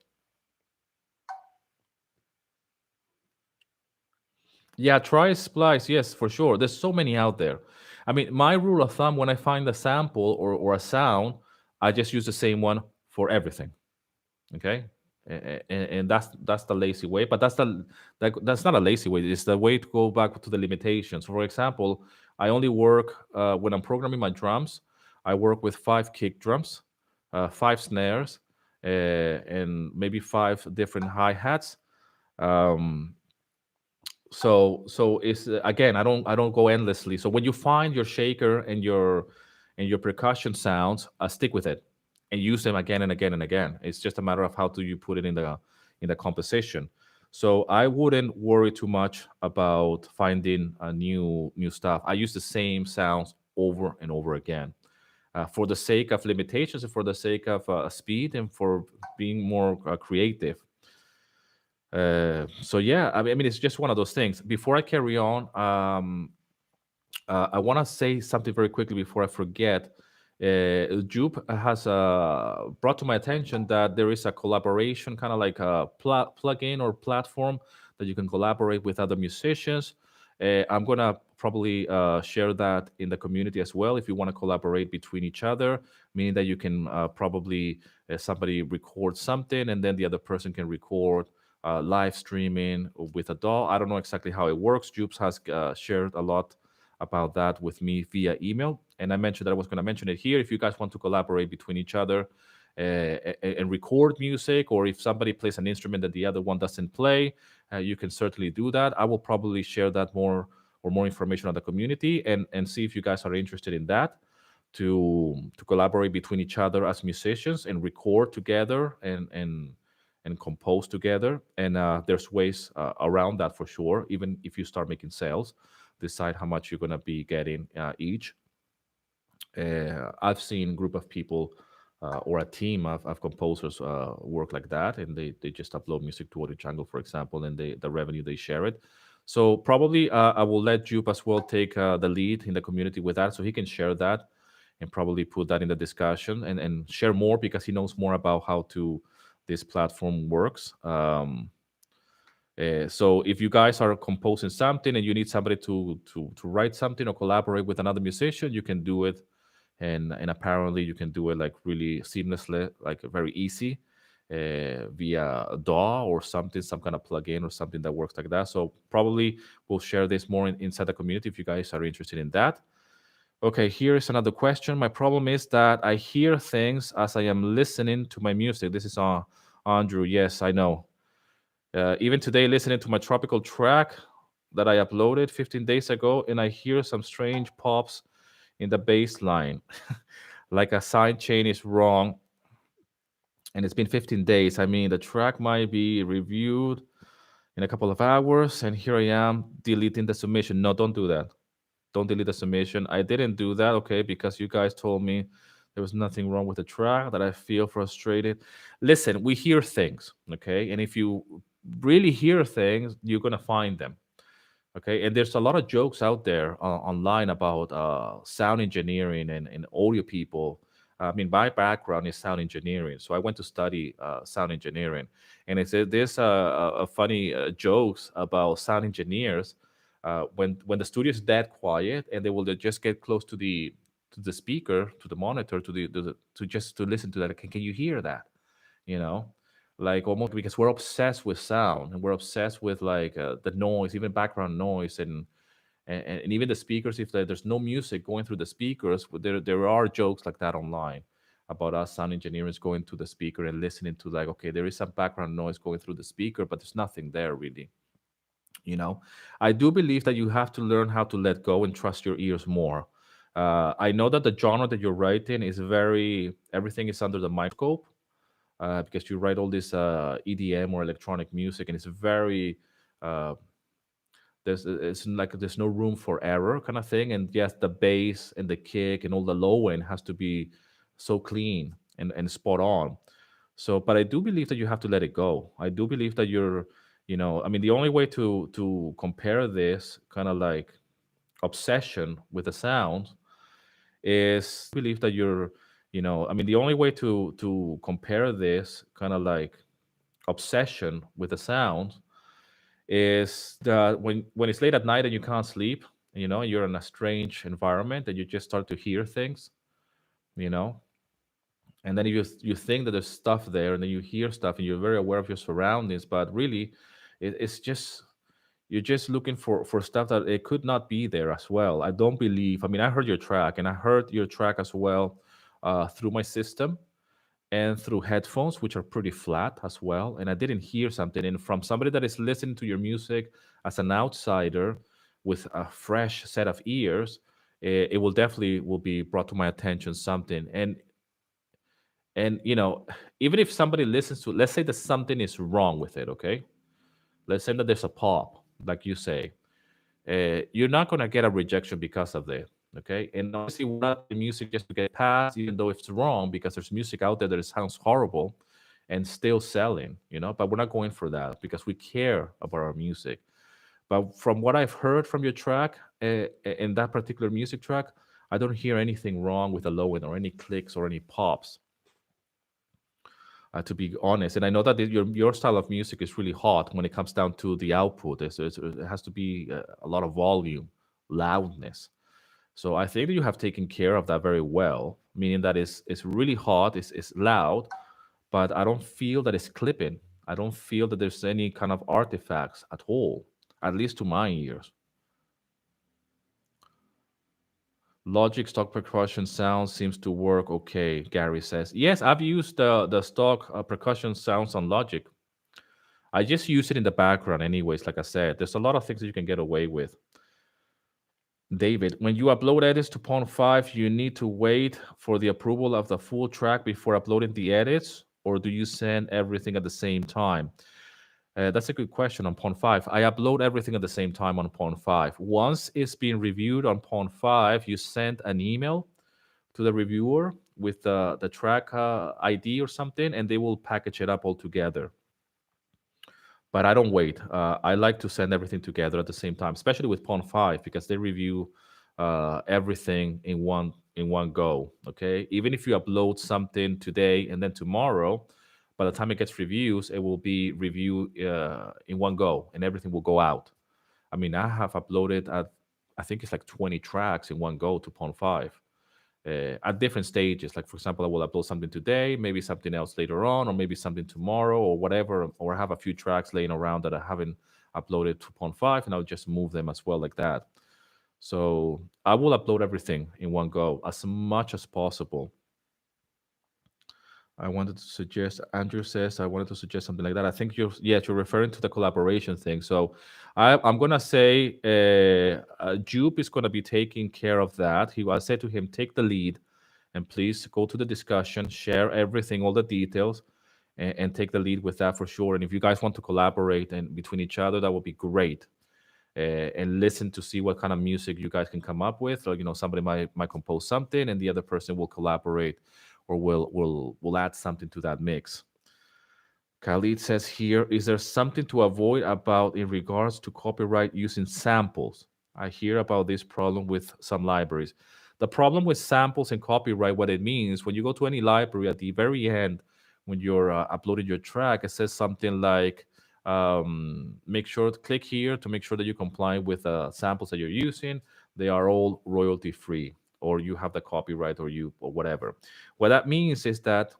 Yeah, try Splice. Yes, for sure. There's so many out there. I mean, my rule of thumb when I find a sample or a sound, I just use the same one for everything. Okay, and that's the lazy way, but that's not a lazy way. It's the way to go back to the limitations. For example, I only work when I'm programming my drums. I work with 5 kick drums, 5 snares, and maybe 5 different hi-hats. um, so it's again, I don't go endlessly. So when you find your shaker and your percussion sounds, stick with it and use them again and again and again. It's just a matter of how do you put it in the composition. So I wouldn't worry too much about finding a new stuff. I use the same sounds over and over again, for the sake of limitations and for the sake of speed and for being more creative. So yeah, I mean, it's just one of those things. Before I carry on, I want to say something very quickly before I forget. Jupe has brought to my attention that there is a collaboration, kind of like a plugin or platform that you can collaborate with other musicians. I'm gonna probably share that in the community as well. If you want to collaborate between each other, meaning that you can probably somebody record something and then the other person can record live streaming with a DAW. I don't know exactly how it works. Jupes has shared a lot about that with me via email. And I mentioned that I was going to mention it here. If you guys want to collaborate between each other and record music, or if somebody plays an instrument that the other one doesn't play, you can certainly do that. I will probably share that more information on the community and see if you guys are interested in that to collaborate between each other as musicians and record together and compose together. And there's ways around that for sure. Even if you start making sales, decide how much you're going to be getting each. I've seen group of people or a team of composers work like that, and they just upload music to Audio Jungle, for example, and the revenue they share it. So probably I will let Jupe as well take the lead in the community with that, so he can share that and probably put that in the discussion and share more because he knows more about how to this platform works. So if you guys are composing something and you need somebody to write something or collaborate with another musician, you can do it, and apparently you can do it like really seamlessly, like very easy, via a DAW or something, some kind of plugin or something that works like that. So probably we'll share this more inside the community if you guys are interested in that. Okay, here is another question. My problem is that I hear things as I am listening to my music. This is Andrew. Yes, I know. Even today, listening to my tropical track that I uploaded 15 days ago, and I hear some strange pops in the bass line, like a side chain is wrong, and it's been 15 days. I mean, the track might be reviewed in a couple of hours, and here I am deleting the submission. No, don't do that. don't delete the submission. I didn't do that, okay, because you guys told me there was nothing wrong with the track, that I feel frustrated. Listen, we hear things, okay? And if you really hear things, you're going to find them. Okay, and there's a lot of jokes out there online about sound engineering and audio people. I mean, my background is sound engineering, so I went to study sound engineering, and there's a funny jokes about sound engineers when the studio is dead quiet and they will just get close to the speaker, to the monitor, to just to listen to that. Can you hear that? You know, like almost because we're obsessed with sound and we're obsessed with like the noise, even background noise, and even the speakers. If there's no music going through the speakers, there are jokes like that online about us sound engineers going to the speaker and listening to, like, okay, there is some background noise going through the speaker, but there's nothing there really. You know, I do believe that you have to learn how to let go and trust your ears more. I know that the genre that you're writing is very, everything is under the microscope, because you write all this EDM or electronic music, and it's very uh, it's like there's no room for error kind of thing. And yes, the bass and the kick and all the low end has to be so clean and spot on. So, but I do believe that you have to let it go. I do believe that you're, you know, I mean, the only way to compare this kind of like obsession with the sound is believe that you're, you know, I mean, the only way to compare this kind of like obsession with the sound is that when it's late at night and you can't sleep, you know, you're in a strange environment and you just start to hear things, you know, and then you think that there's stuff there, and then you hear stuff and you're very aware of your surroundings, but really it's just, you're just looking for stuff that it could not be there as well. I don't believe, I mean, I heard your track and I heard your track as well through my system and through headphones, which are pretty flat as well. And I didn't hear something. And from somebody that is listening to your music as an outsider with a fresh set of ears, it will definitely will be brought to my attention something. And you know, even if somebody listens to, let's say that something is wrong with it, okay? Let's say that there's a pop, like you say, you're not going to get a rejection because of that. Okay. And obviously, we're not playing music just to get passed, even though it's wrong, because there's music out there that sounds horrible and still selling, you know, but we're not going for that because we care about our music. But from what I've heard from your track, in that particular music track, I don't hear anything wrong with the low end or any clicks or any pops, to be honest. And I know that your style of music is really hot when it comes down to the output. It has to be a lot of volume, loudness. So I think that you have taken care of that very well, meaning that it's really hot, it's loud, but I don't feel that it's clipping. I don't feel that there's any kind of artifacts at all, at least to my ears. Logic stock percussion sound seems to work okay, Gary says. Yes, I've used the stock percussion sounds on Logic. I just use it in the background, anyways. Like I said, there's a lot of things that you can get away with. David, when you upload edits to Pond 5, you need to wait for the approval of the full track before uploading the edits, or do you send everything at the same time? That's a good question on Pond 5. I upload everything at the same time on Pond 5. Once it's been reviewed on Pond 5, you send an email to the reviewer with the track ID or something, and they will package it up all together. But I don't wait. I like to send everything together at the same time, especially with Pond 5, because they review everything in one go. Okay, even if you upload something today and then tomorrow, by the time it gets reviews, it will be reviewed in one go, and everything will go out. I mean, I have uploaded I think it's like 20 tracks in one go to Pond 5 at different stages. Like, for example, I will upload something today, maybe something else later on, or maybe something tomorrow, or whatever. Or I have a few tracks laying around that I haven't uploaded to Pond 5, and I'll just move them as well, like that. So I will upload everything in one go as much as possible. I wanted to suggest, Andrew says, I wanted to suggest something like that. I think you're referring to the collaboration thing. So I'm going to say Jupe is going to be taking care of that. I said to him, take the lead and please go to the discussion, share everything, all the details, and take the lead with that for sure. And if you guys want to collaborate and between each other, that would be great. and listen to see what kind of music you guys can come up with. Or somebody might compose something, and the other person will collaborate or will add something to that mix. Khalid says here, is there something to avoid about in regards to copyright using samples? I hear about this problem with some libraries. The problem with samples and copyright, what it means, when you go to any library at the very end, when you're uploading your track, it says something like, make sure to click here to make sure that you comply with samples that you're using. They are all royalty free, or you have the copyright, or whatever. What that means is that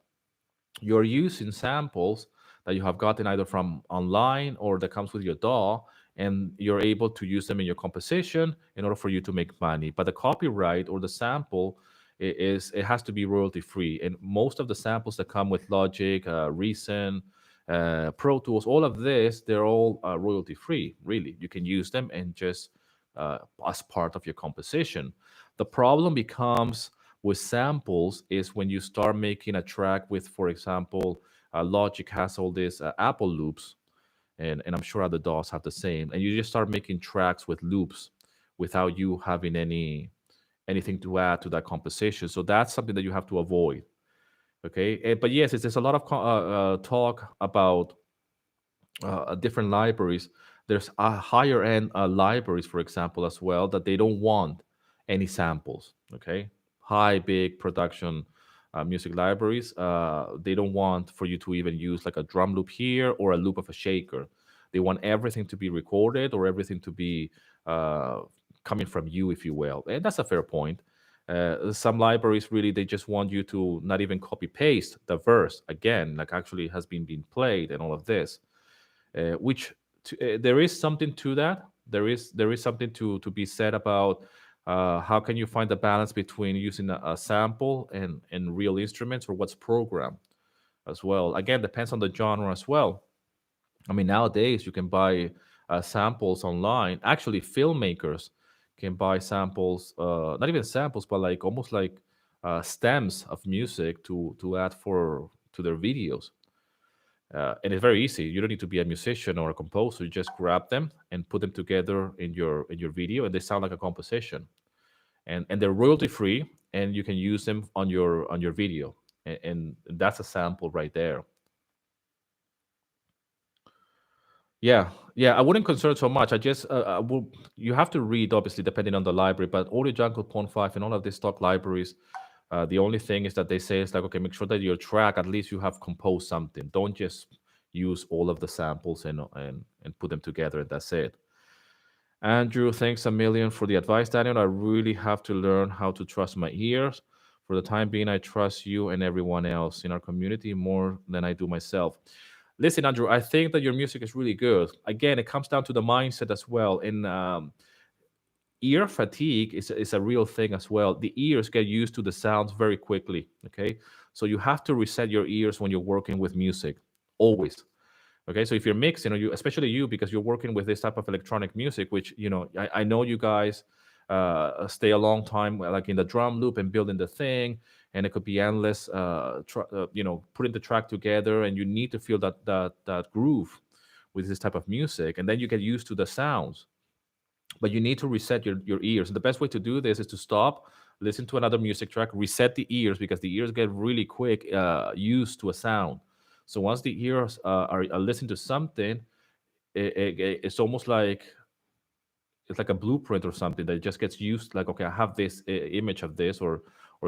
you're using samples that you have gotten either from online or that comes with your DAW, and you're able to use them in your composition in order for you to make money. But the copyright or the sample it has to be royalty free. And most of the samples that come with Logic, Reason, Pro Tools, all of this, they're all royalty free. Really, you can use them and just as part of your composition. The problem becomes with samples is when you start making a track with, for example, Logic has all these Apple loops, and I'm sure other DAWs have the same, and you just start making tracks with loops without you having anything to add to that composition. So that's something that you have to avoid. Okay, but yes, there's a lot of talk about different libraries. There's higher end libraries, for example, as well, that they don't want any samples. Okay, high big production music libraries. They don't want for you to even use like a drum loop here or a loop of a shaker. They want everything to be recorded or everything to be uh, coming from you, if you will, and that's a fair point. Some libraries really they just want you to not even copy paste the verse again, like actually has been being played and all of this, which there is something to that. There is something to be said about how can you find the balance between using a sample and real instruments or what's programmed as well. Again, depends on the genre as well. I mean, nowadays you can buy samples online. Actually, filmmakers can buy samples, not even samples, but like almost like stems of music to add for to their videos. And it's very easy. You don't need to be a musician or a composer. You just grab them and put them together in your video, and they sound like a composition. And they're royalty free, and you can use them on your video, and that's a sample right there. Yeah, yeah. I wouldn't concern so much. I just I will. You have to read, obviously, depending on the library. But Audio Jungle, Point Five, and all of these stock libraries, the only thing is that they say is like, okay, make sure that your track at least you have composed something. Don't just use all of the samples and put them together, and that's it. Andrew, thanks a million for the advice, Daniel. I really have to learn how to trust my ears. For the time being, I trust you and everyone else in our community more than I do myself. Listen, Andrew, I think that your music is really good. Again, it comes down to the mindset as well. And ear fatigue is a real thing as well. The ears get used to the sounds very quickly. Okay. So you have to reset your ears when you're working with music, always. Okay, so if you're mixing, or you, especially you, because you're working with this type of electronic music, which I know you guys stay a long time, like in the drum loop and building the thing, and it could be endless. Putting the track together, and you need to feel that groove with this type of music, and then you get used to the sounds. But you need to reset your ears. And the best way to do this is to stop, listen to another music track, reset the ears, because the ears get really quick used to a sound. So once the ears are listening to something, it's almost like it's like a blueprint or something that just gets used. Like, okay, I have this image of this or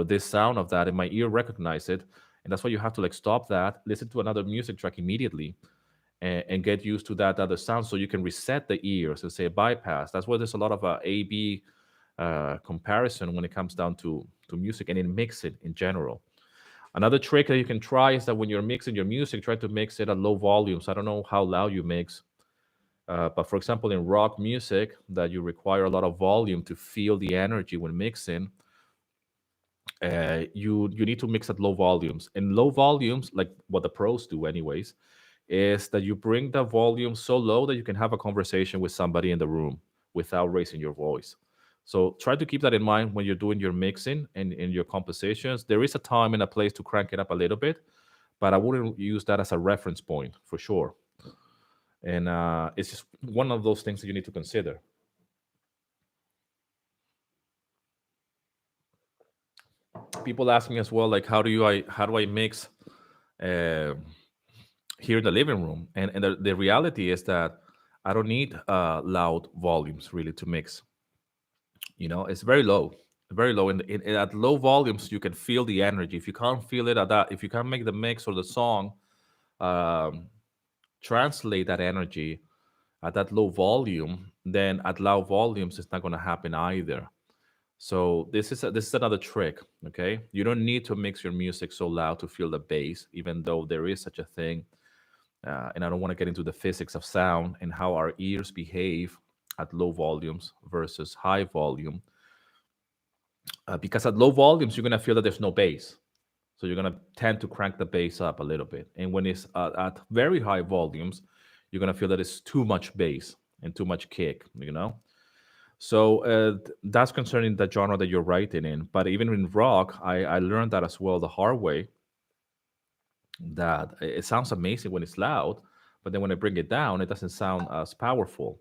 this sound of that, and my ear recognize it, and that's why you have to like stop that, listen to another music track immediately, and get used to that other sound, so you can reset the ears and say bypass. That's why there's a lot of A/B comparison when it comes down to music and in mixing in general. Another trick that you can try is that when you're mixing your music, try to mix it at low volumes. I don't know how loud you mix, but for example, in rock music, that you require a lot of volume to feel the energy when mixing, you need to mix at low volumes. And low volumes, like what the pros do, anyways, is that you bring the volume so low that you can have a conversation with somebody in the room without raising your voice. So try to keep that in mind when you're doing your mixing and in your compositions. There is a time and a place to crank it up a little bit, but I wouldn't use that as a reference point for sure. And it's just one of those things that you need to consider. People ask me as well, like, how do I mix uh, here in the living room? And the reality is that I don't need loud volumes really to mix. It's very low. At low volumes, you can feel the energy. If you can't feel it at that, if you can't make the mix or the song um, translate that energy at that low volume, then at loud volumes, it's not going to happen either. So this is another trick. Okay, you don't need to mix your music so loud to feel the bass, even though there is such a thing. And I don't want to get into the physics of sound and how our ears behave at low volumes versus high volume. Because at low volumes, you're gonna feel that there's no bass, so you're gonna tend to crank the bass up a little bit. And when it's at very high volumes, you're gonna feel that it's too much bass and too much kick. So that's concerning the genre that you're writing in. But even in rock, I learned that as well the hard way. That it sounds amazing when it's loud, but then when I bring it down, it doesn't sound as powerful.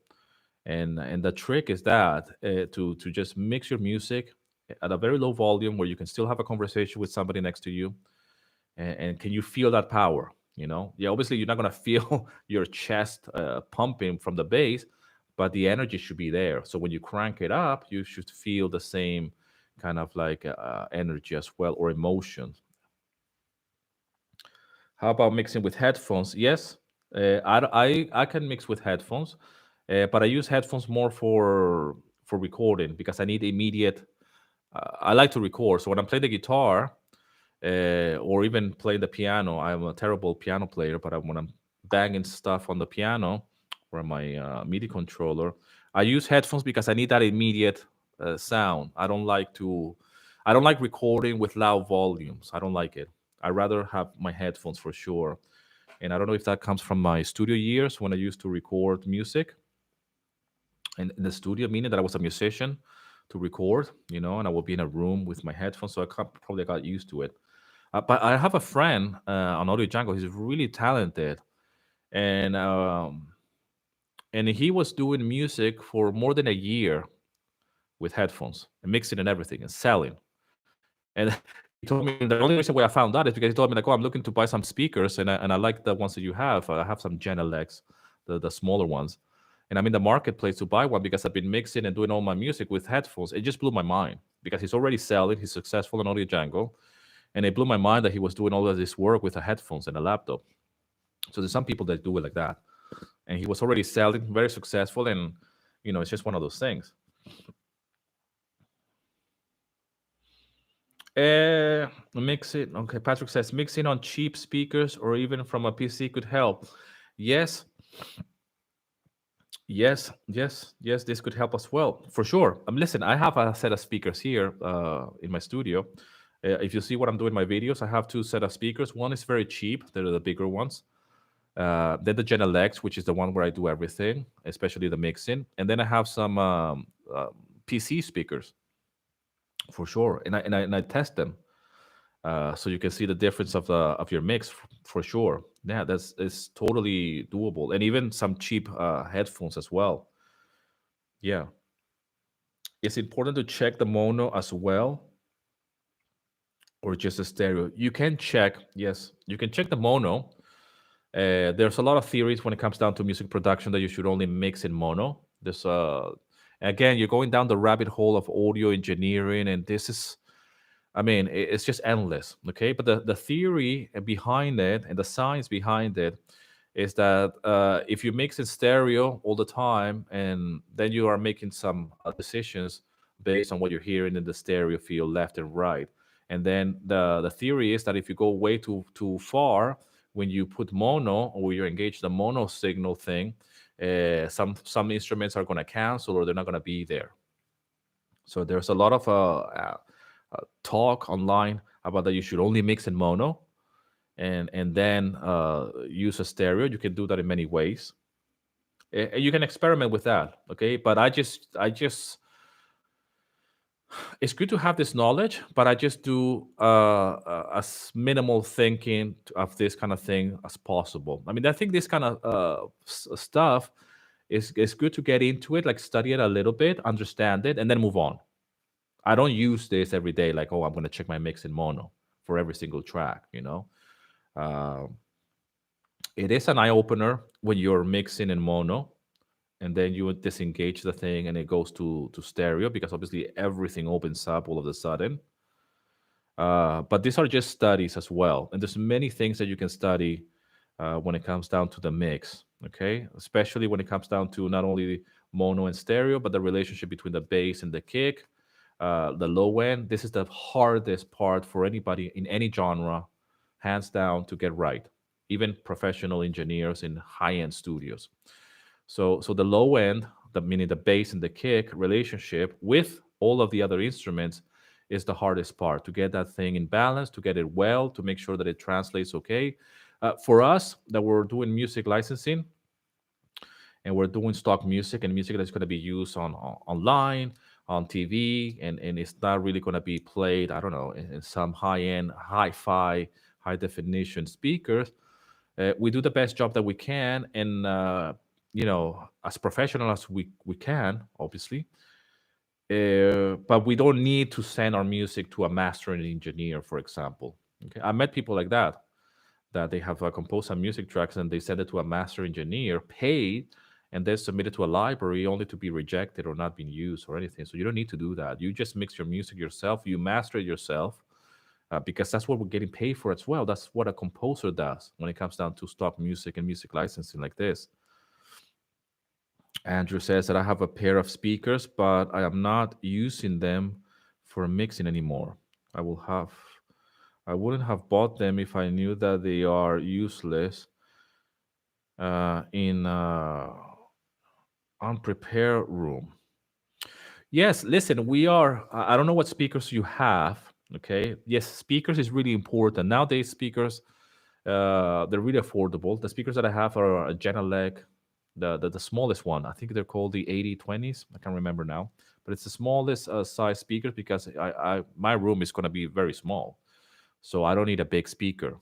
And the trick is that to just mix your music at a very low volume where you can still have a conversation with somebody next to you, and can you feel that power? Yeah, obviously you're not going to feel your chest pumping from the bass, but the energy should be there. So when you crank it up, you should feel the same kind of like energy as well, or emotion. How about mixing with headphones? Yes, I can mix with headphones, but I use headphones more for recording because I need immediate. I like to record, so when I'm playing the guitar or even playing the piano, I'm a terrible piano player. But when I'm banging stuff on the piano or my MIDI controller, I use headphones because I need that immediate sound. I don't like recording with loud volumes. I don't like it. I rather have my headphones for sure. And I don't know if that comes from my studio years when I used to record music in the studio, meaning that I was a musician to record, and I would be in a room with my headphones, so probably got used to it. But I have a friend on Audio Django. He's really talented, and he was doing music for more than a year with headphones and mixing and everything and selling. And he told me the only reason why I found out is because he told me like, "Oh, I'm looking to buy some speakers, and I like the ones that you have. I have some Genelecs, the smaller ones, and I'm in the marketplace to buy one because I've been mixing and doing all my music with headphones." It just blew my mind because he's already selling. He's successful in Audio Django, and it blew my mind that he was doing all of this work with the headphones and a laptop. So there's some people that do it like that, and he was already selling, very successful, and it's just one of those things. Mix it. Okay, Patrick says mixing on cheap speakers or even from a PC could help. Yes, yes. This could help as well, for sure. Listen, I have a set of speakers here in my studio. If you see what I'm doing in my videos, I have two set of speakers. One is very cheap; they're the bigger ones. Then the Genelex, which is the one where I do everything, especially the mixing. And then I have some PC speakers for sure, and I test them so you can see the difference of your mix for sure. Yeah, that's it's totally doable, and even some cheap headphones as well. Yeah, it's important to check the mono as well, or just the stereo. You can check, yes, you can check the mono. There's a lot of theories when it comes down to music production that you should only mix in mono. There's again, you're going down the rabbit hole of audio engineering, and this is, I mean, it's just endless. Okay, but the theory behind it and the science behind it is that if you mix in stereo all the time, and then you are making some decisions based on what you're hearing in the stereo field, left and right, and then the theory is that if you go way too far when you put mono or you engage the mono signal thing, some instruments are going to cancel or they're not going to be there. So there's a lot of talk online about that you should only mix in mono and then use a stereo. You can do that in many ways. You can experiment with that, okay? But I just it's good to have this knowledge, but I just do as minimal thinking of this kind of thing as possible. I mean, I think this kind of stuff is good to get into it, like study it a little bit, understand it, and then move on. I don't use this every day. Like, oh, I'm gonna check my mix in mono for every single track. Um, it is an eye opener when you're mixing in mono, and then you would disengage the thing and it goes to stereo because obviously everything opens up all of a sudden. But these are just studies as well, and there's many things that you can study when it comes down to the mix. Okay, especially when it comes down to not only mono and stereo, but the relationship between the bass and the kick, the low end. This is the hardest part for anybody in any genre, hands down, to get right. Even professional engineers in high-end studios. So the low end, the meaning the bass and the kick relationship with all of the other instruments is the hardest part to get that thing in balance, to get it well, to make sure that it translates okay. For us that we're doing music licensing and we're doing stock music and music that's going to be used online, on TV, and it's not really going to be played, I don't know, in some high-end, hi-fi, high definition speakers. We do the best job that we can, and as professional as we can, obviously. But we don't need to send our music to a mastering engineer, for example. Okay, I met people like that they have composed some music tracks and they send it to a master engineer, paid, and then submit it to a library only to be rejected or not being used or anything. So you don't need to do that. You just mix your music yourself. You master it yourself because that's what we're getting paid for as well. That's what a composer does when it comes down to stock music and music licensing like this. Andrew says that I have a pair of speakers, but I am not using them for mixing anymore. I will have I wouldn't have bought them if I knew that they are useless in unprepared room. Yes, listen, we are. I don't know what speakers you have. Okay. Yes, speakers is really important nowadays. Speakers, they're really affordable. The speakers that I have are a Genelec, the smallest one. I think they're called the 8020s. I can't remember now, but it's the smallest size speakers because I my room is going to be very small, so I don't need a big speaker.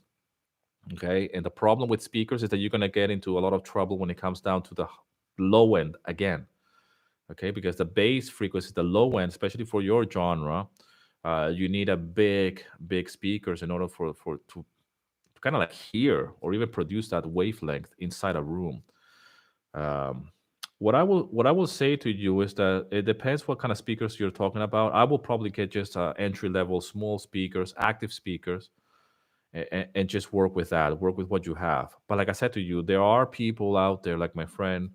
Okay, and the problem with speakers is that you're going to get into a lot of trouble when it comes down to the low end again. Okay, because the bass frequency, the low end, especially for your genre, you need a big speakers in order for to kind of like hear or even produce that wavelength inside a room. Um, what I will say to you is that it depends what kind of speakers you're talking about. I will probably get just entry level small speakers, active speakers, and just work with that, work with what you have. But like I said to you, there are people out there like my friend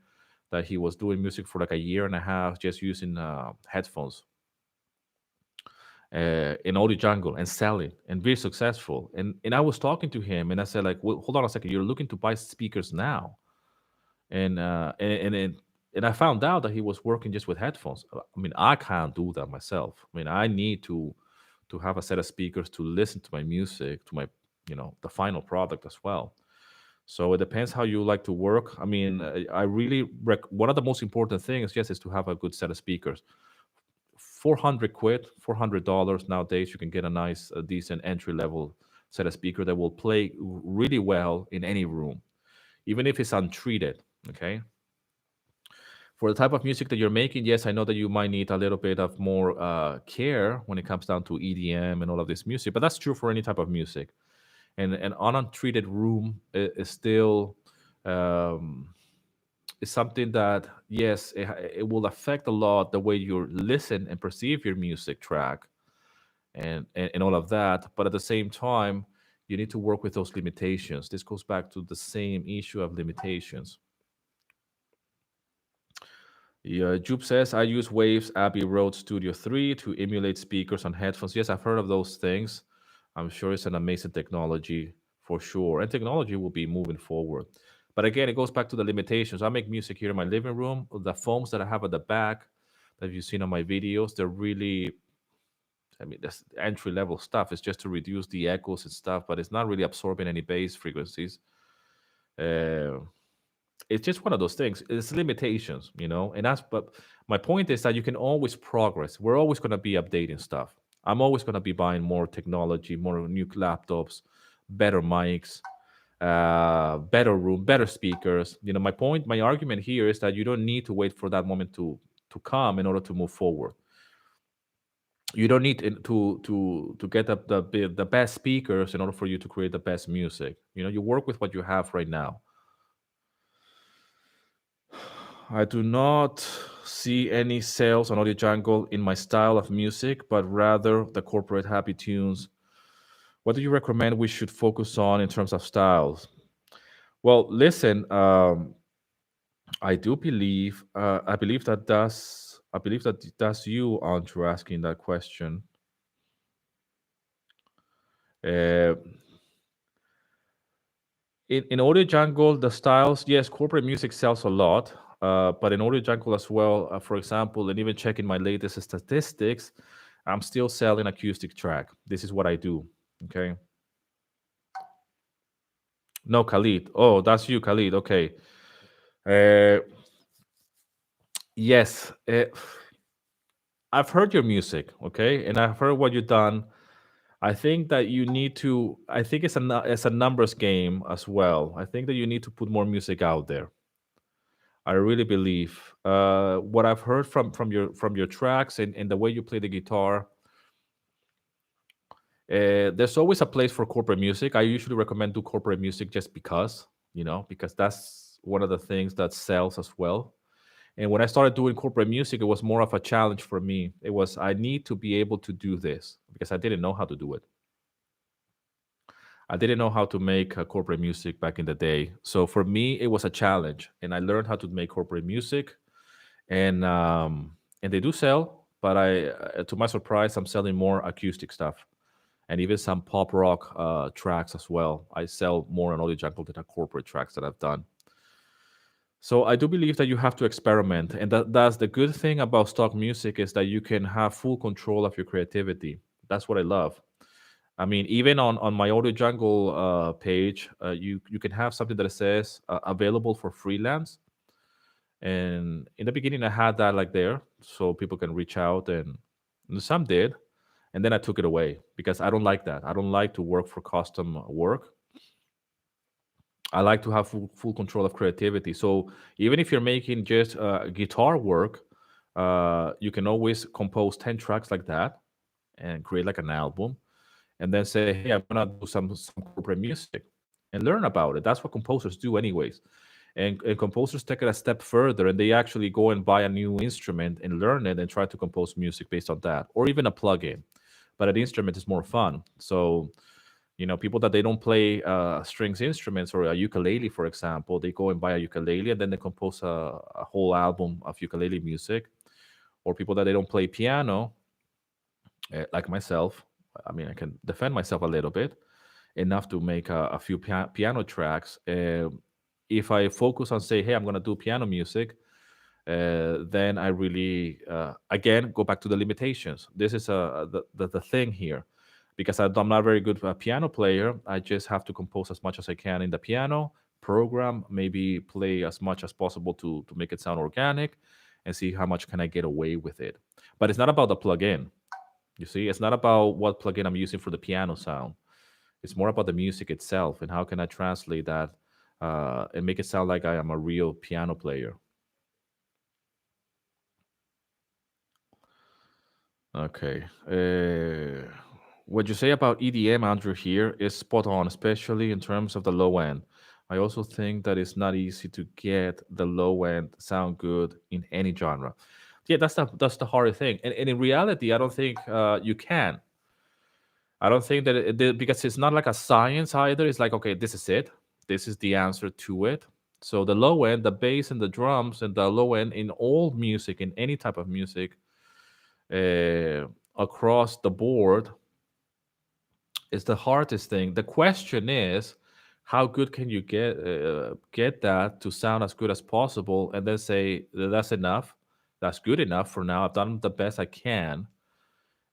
that he was doing music for like a year and a half just using headphones in Audio Jungle and selling and be successful. And I was talking to him and I said like, well, hold on a second, you're looking to buy speakers now, and I found out that he was working just with headphones. I mean, I can't do that myself. I mean, I need to have a set of speakers to listen to my music, to my the final product as well. So it depends how you like to work. I mean, I really one of the most important things, yes, is to have a good set of speakers. 400 quid, $400 nowadays, you can get a nice, decent entry level set of speaker that will play really well in any room, even if it's untreated. Okay. For the type of music that you're making, yes, I know that you might need a little bit of more care when it comes down to EDM and all of this music, but that's true for any type of music. And an untreated room is still um, is something that yes, it will affect a lot the way you listen and perceive your music track and all of that. But at the same time, you need to work with those limitations. This goes back to the same issue of limitations. Yeah, Jupe says I use Waves Abbey Road Studio 3 to emulate speakers on headphones. Yes, I've heard of those things. I'm sure it's an amazing technology for sure. And technology will be moving forward. But again, it goes back to the limitations. I make music here in my living room. The foams that I have at the back that you've seen on my videos, they're really, I mean, that's entry level stuff. It's just to reduce the echoes and stuff, but it's not really absorbing any bass frequencies. Uh, it's just one of those things. It's limitations, and that's, but my point is that you can always progress. We're always going to be updating stuff. I'm always going to be buying more technology, more new laptops, better mics, better room, better speakers. My point, my argument here is that you don't need to wait for that moment to come in order to move forward. You don't need to get the best speakers in order for you to create the best music. You work with what you have right now. I do not see any sales on Audio Jungle in my style of music, but rather the corporate happy tunes. What do you recommend we should focus on in terms of styles? Well, listen, I believe that's you, Andrew, asking that question. Uh, in Audio Jungle, the styles, yes, corporate music sells a lot, but in Audio Jungle as well, for example, and even checking my latest statistics, I'm still selling acoustic track. This is what I do. Okay. No, Khalid. Oh, that's you, Khalid. Okay. Uh, yes. I've heard your music. Okay. And I've heard what you've done. I think that you need to. I think it's a numbers game as well. I think that you need to put more music out there. I really believe what I've heard from your tracks and the way you play the guitar. There's always a place for corporate music. I usually recommend do corporate music just because that's one of the things that sells as well. And when I started doing corporate music, it was more of a challenge for me. It was I need to be able to do this because I didn't know how to do it. I didn't know how to make corporate music back in the day. So for me, it was a challenge, and I learned how to make corporate music. And they do sell, but to my surprise, I'm selling more acoustic stuff and even some pop rock tracks as well. I sell more on Audio Jungle than the corporate tracks that I've done. So I do believe that you have to experiment, and that's the good thing about stock music is that you can have full control of your creativity. That's what I love. I mean, even on my Audio Jungle page, you can have something that says available for freelance. And in the beginning, I had that like there, so people can reach out, and some did, and then I took it away because I don't like that. I don't like to work for custom work. I like to have full control of creativity. So even if you're making just guitar work, you can always compose 10 tracks like that and create like an album, and then say, "Hey, I'm gonna do some corporate music," and learn about it. That's what composers do, anyways. And composers take it a step further, and they actually go and buy a new instrument and learn it and try to compose music based on that, or even a plugin. But an instrument is more fun. So people that they don't play strings instruments or a ukulele, for example, they go and buy a ukulele and then they compose a whole album of ukulele music. Or people that they don't play piano, like myself. I mean, I can defend myself a little bit enough to make a few piano tracks. If I focus on say, hey, I'm gonna do piano music, then I really again go back to the limitations. This is the thing here, because I'm not a very good piano player. I just have to compose as much as I can in the piano program, maybe play as much as possible to make it sound organic, and see how much can I get away with it. But it's not about the plugin. You see, it's not about what plugin I'm using for the piano sound. It's more about the music itself and how can I translate that and make it sound like I am a real piano player. Okay. What you say about EDM, Andrew, here is spot on, especially in terms of the low end. I also think that it's not easy to get the low end sound good in any genre. Yeah, that's the hard thing, and in reality, I don't think you can. I don't think that because it's not like a science either. It's like, okay, this is it. This is the answer to it. So the low end, the bass and the drums, and the low end in all music, in any type of music, uh, across the board, is the hardest thing. The question is, how good can you get that to sound as good as possible, and then say that's enough, that's good enough for now. I've done the best I can,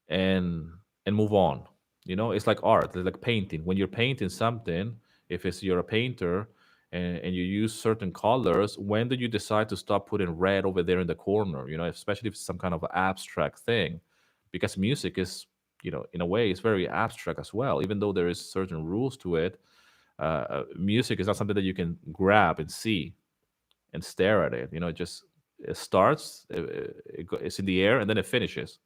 and move on. It's like art. It's like painting. When you're painting something, if it's you're a painter and you use certain colors, when do you decide to stop putting red over there in the corner? Especially if it's some kind of abstract thing, because music is, in a way, it's very abstract as well. Even though there is certain rules to it, music is not something that you can grab and see and stare at it. It just it starts, it's in the air, and then it finishes.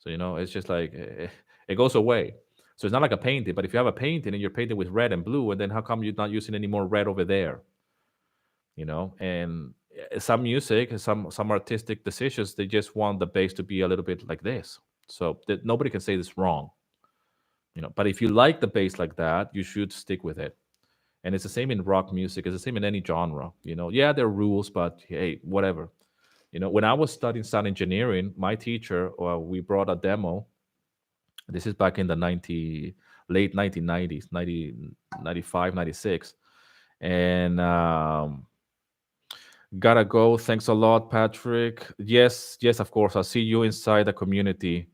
So it's just like it goes away. So it's not like a painting. But if you have a painting and you're painting with red and blue, and then how come you're not using any more red over there? And some music, some artistic decisions, they just want the bass to be a little bit like this, so that nobody can say this wrong. But if you like the bass like that, you should stick with it. And it's the same in rock music, it's the same in any genre. Yeah, there are rules, but hey, whatever. When I was studying sound engineering, my teacher, we brought a demo. This is back in the late 1990s, 95, 96. And gotta go. Thanks a lot, Patrick. Yes, yes, of course. I'll see you inside the community.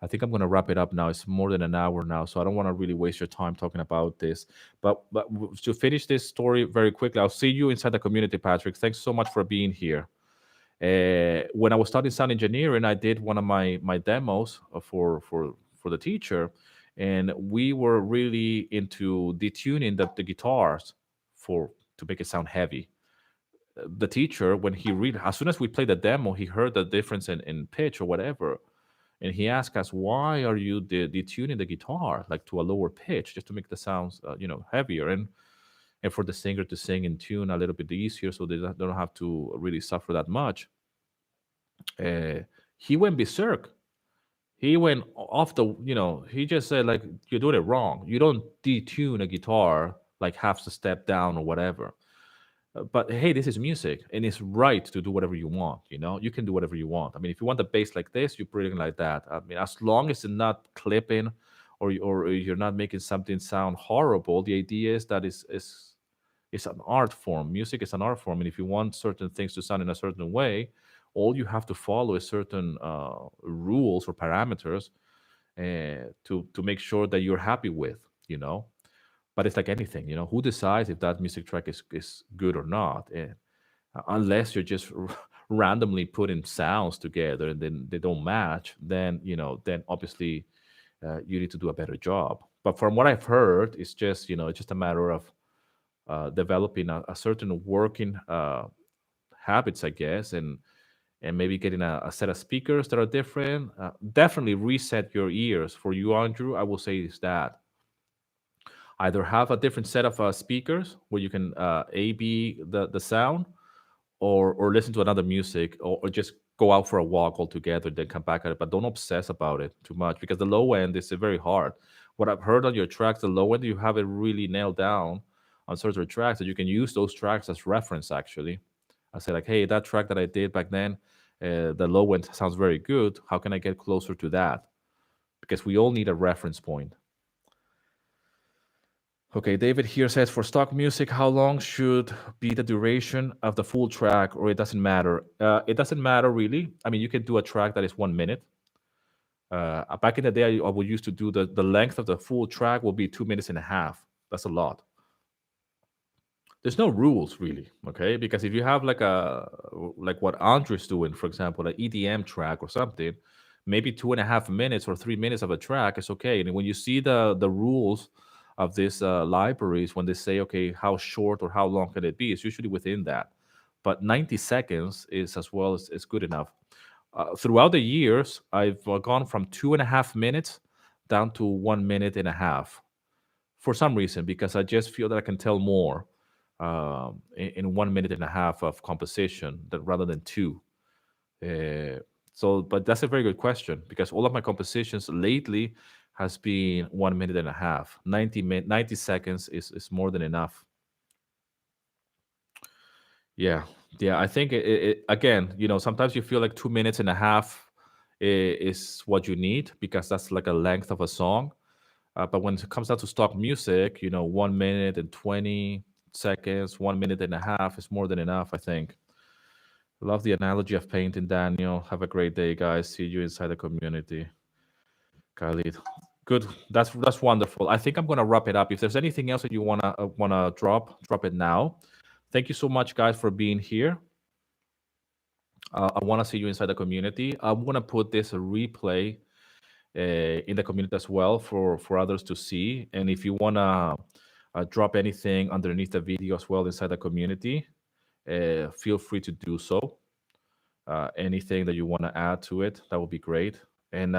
I think I'm gonna wrap it up now. It's more than an hour now, so I don't want to really waste your time talking about this. But to finish this story very quickly, I'll see you inside the community, Patrick. Thanks so much for being here. When I was studying sound engineering, I did one of my demos for the teacher, and we were really into detuning the guitars for to make it sound heavy. The teacher, when he read, as soon as we played the demo, he heard the difference in pitch or whatever, and he asked us, "Why are you detuning the guitar like to a lower pitch just to make the sounds heavier and for the singer to sing in tune a little bit easier so they don't have to really suffer that much?" uh, he went berserk. He went off he just said, like, "You're doing it wrong. You don't detune a guitar like half a step down or whatever." But hey, this is music, and it's right to do whatever you want. You can do whatever you want. I mean, if you want the bass like this, you bring it like that. I mean, as long as it's not clipping, or you're not making something sound horrible. The idea is that it's an art form. Music is an art form, and if you want certain things to sound in a certain way, all you have to follow is certain rules or parameters to make sure that you're happy with. You know, but it's like anything. Who decides if that music track is good or not? Unless you're just randomly putting sounds together and then they don't match, then obviously you need to do a better job. But from what I've heard, it's just a matter of developing a certain working habits, I guess, and maybe getting a set of speakers that are different. Definitely reset your ears. For you, Andrew, I will say is that either have a different set of speakers where you can A B the sound, or listen to another music, or just go out for a walk altogether, then come back at it. But don't obsess about it too much, because the low end is very hard. What I've heard on your tracks, the low end, you have it really nailed down on certain tracks that you can use those tracks as reference. Actually, I say, like, hey, that track that I did back then, the low end sounds very good. How can I get closer to that? Because we all need a reference point. Okay, David here says, for stock music, how long should be the duration of the full track, or it doesn't matter? It doesn't matter really. I mean, you can do a track that is 1 minute. Back in the day, I would used to do the length of the full track will be 2 minutes and a half. That's a lot. There's no rules really, okay? Because if you have like what Andre's doing, for example, an EDM track or something, maybe 2.5 minutes or 3 minutes of a track is okay. And when you see the rules of these libraries, when they say, okay, how short or how long can it be, it's usually within that. But 90 seconds is as well as is good enough. Throughout the years, I've gone from 2.5 minutes down to 1 minute and a half for some reason, because I just feel that I can tell more in 1 minute and a half of composition rather than two. Uh, but that's a very good question, because all of my compositions lately has been 1 minute and a half. 90 seconds is more than enough. Yeah, yeah. I think again, sometimes you feel like 2 minutes and a half is what you need, because that's like a length of a song. But when it comes down to stock music, 1 minute and 20 seconds, 1 minute and a half is more than enough, I think. Love the analogy of painting, Daniel. Have a great day, guys. See you inside the community. Khalid. Good. That's wonderful. I think I'm gonna wrap it up. If there's anything else that you wanna drop it now. Thank you so much, guys, for being here. I want to see you inside the community. I'm gonna put this a replay in the community as well for others to see. And if you wanna drop anything underneath the video as well inside the community, feel free to do so. Anything that you want to add to it, that would be great. And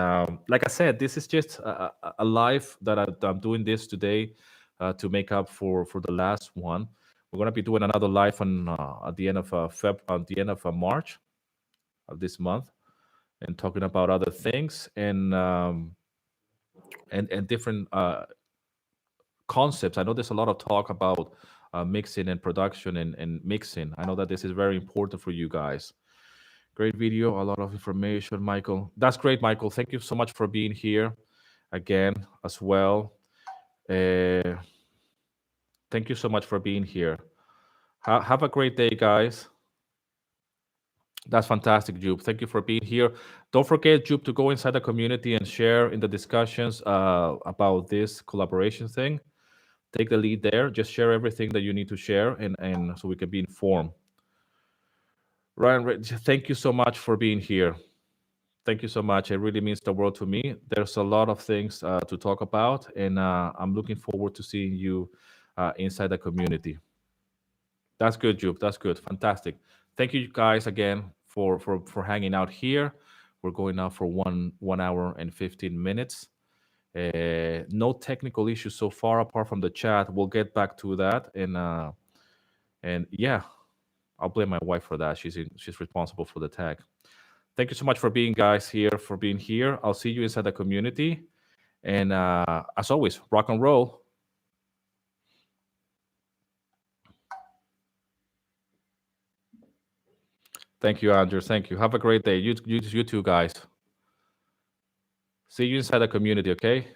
like I said, this is just a live that I'm doing this today to make up for the last one. We're gonna be doing another live on at the end of at the end of March of this month, and talking about other things and different concepts. I know there's a lot of talk about mixing and production and mixing. I know that this is very important for you guys. Great video, a lot of information, Michael. That's great, Michael. Thank you so much for being here again as well. Uh, Thank you so much for being here. Have a great day, guys. That's fantastic, Jupe. Thank you for being here. Don't forget, Jupe, to go inside the community and share in the discussions about this collaboration thing. Take the lead there. Just share everything that you need to share, and so we can be informed. Ryan, thank you so much for being here. Thank you so much. It really means the world to me. There's a lot of things to talk about, and I'm looking forward to seeing you inside the community. That's good, Jupe. That's good. Fantastic. Thank you guys again for hanging out here. We're going now for 1 hour and 15 minutes. No technical issues so far, apart from the chat. We'll get back to that, and yeah, I'll blame my wife for that. She's responsible for the tag. Thank you so much for being guys here for being here. I'll see you inside the community, and as always, rock and roll. Thank you, Andrew. Thank you. Have a great day. You too, guys. See you inside the community, okay?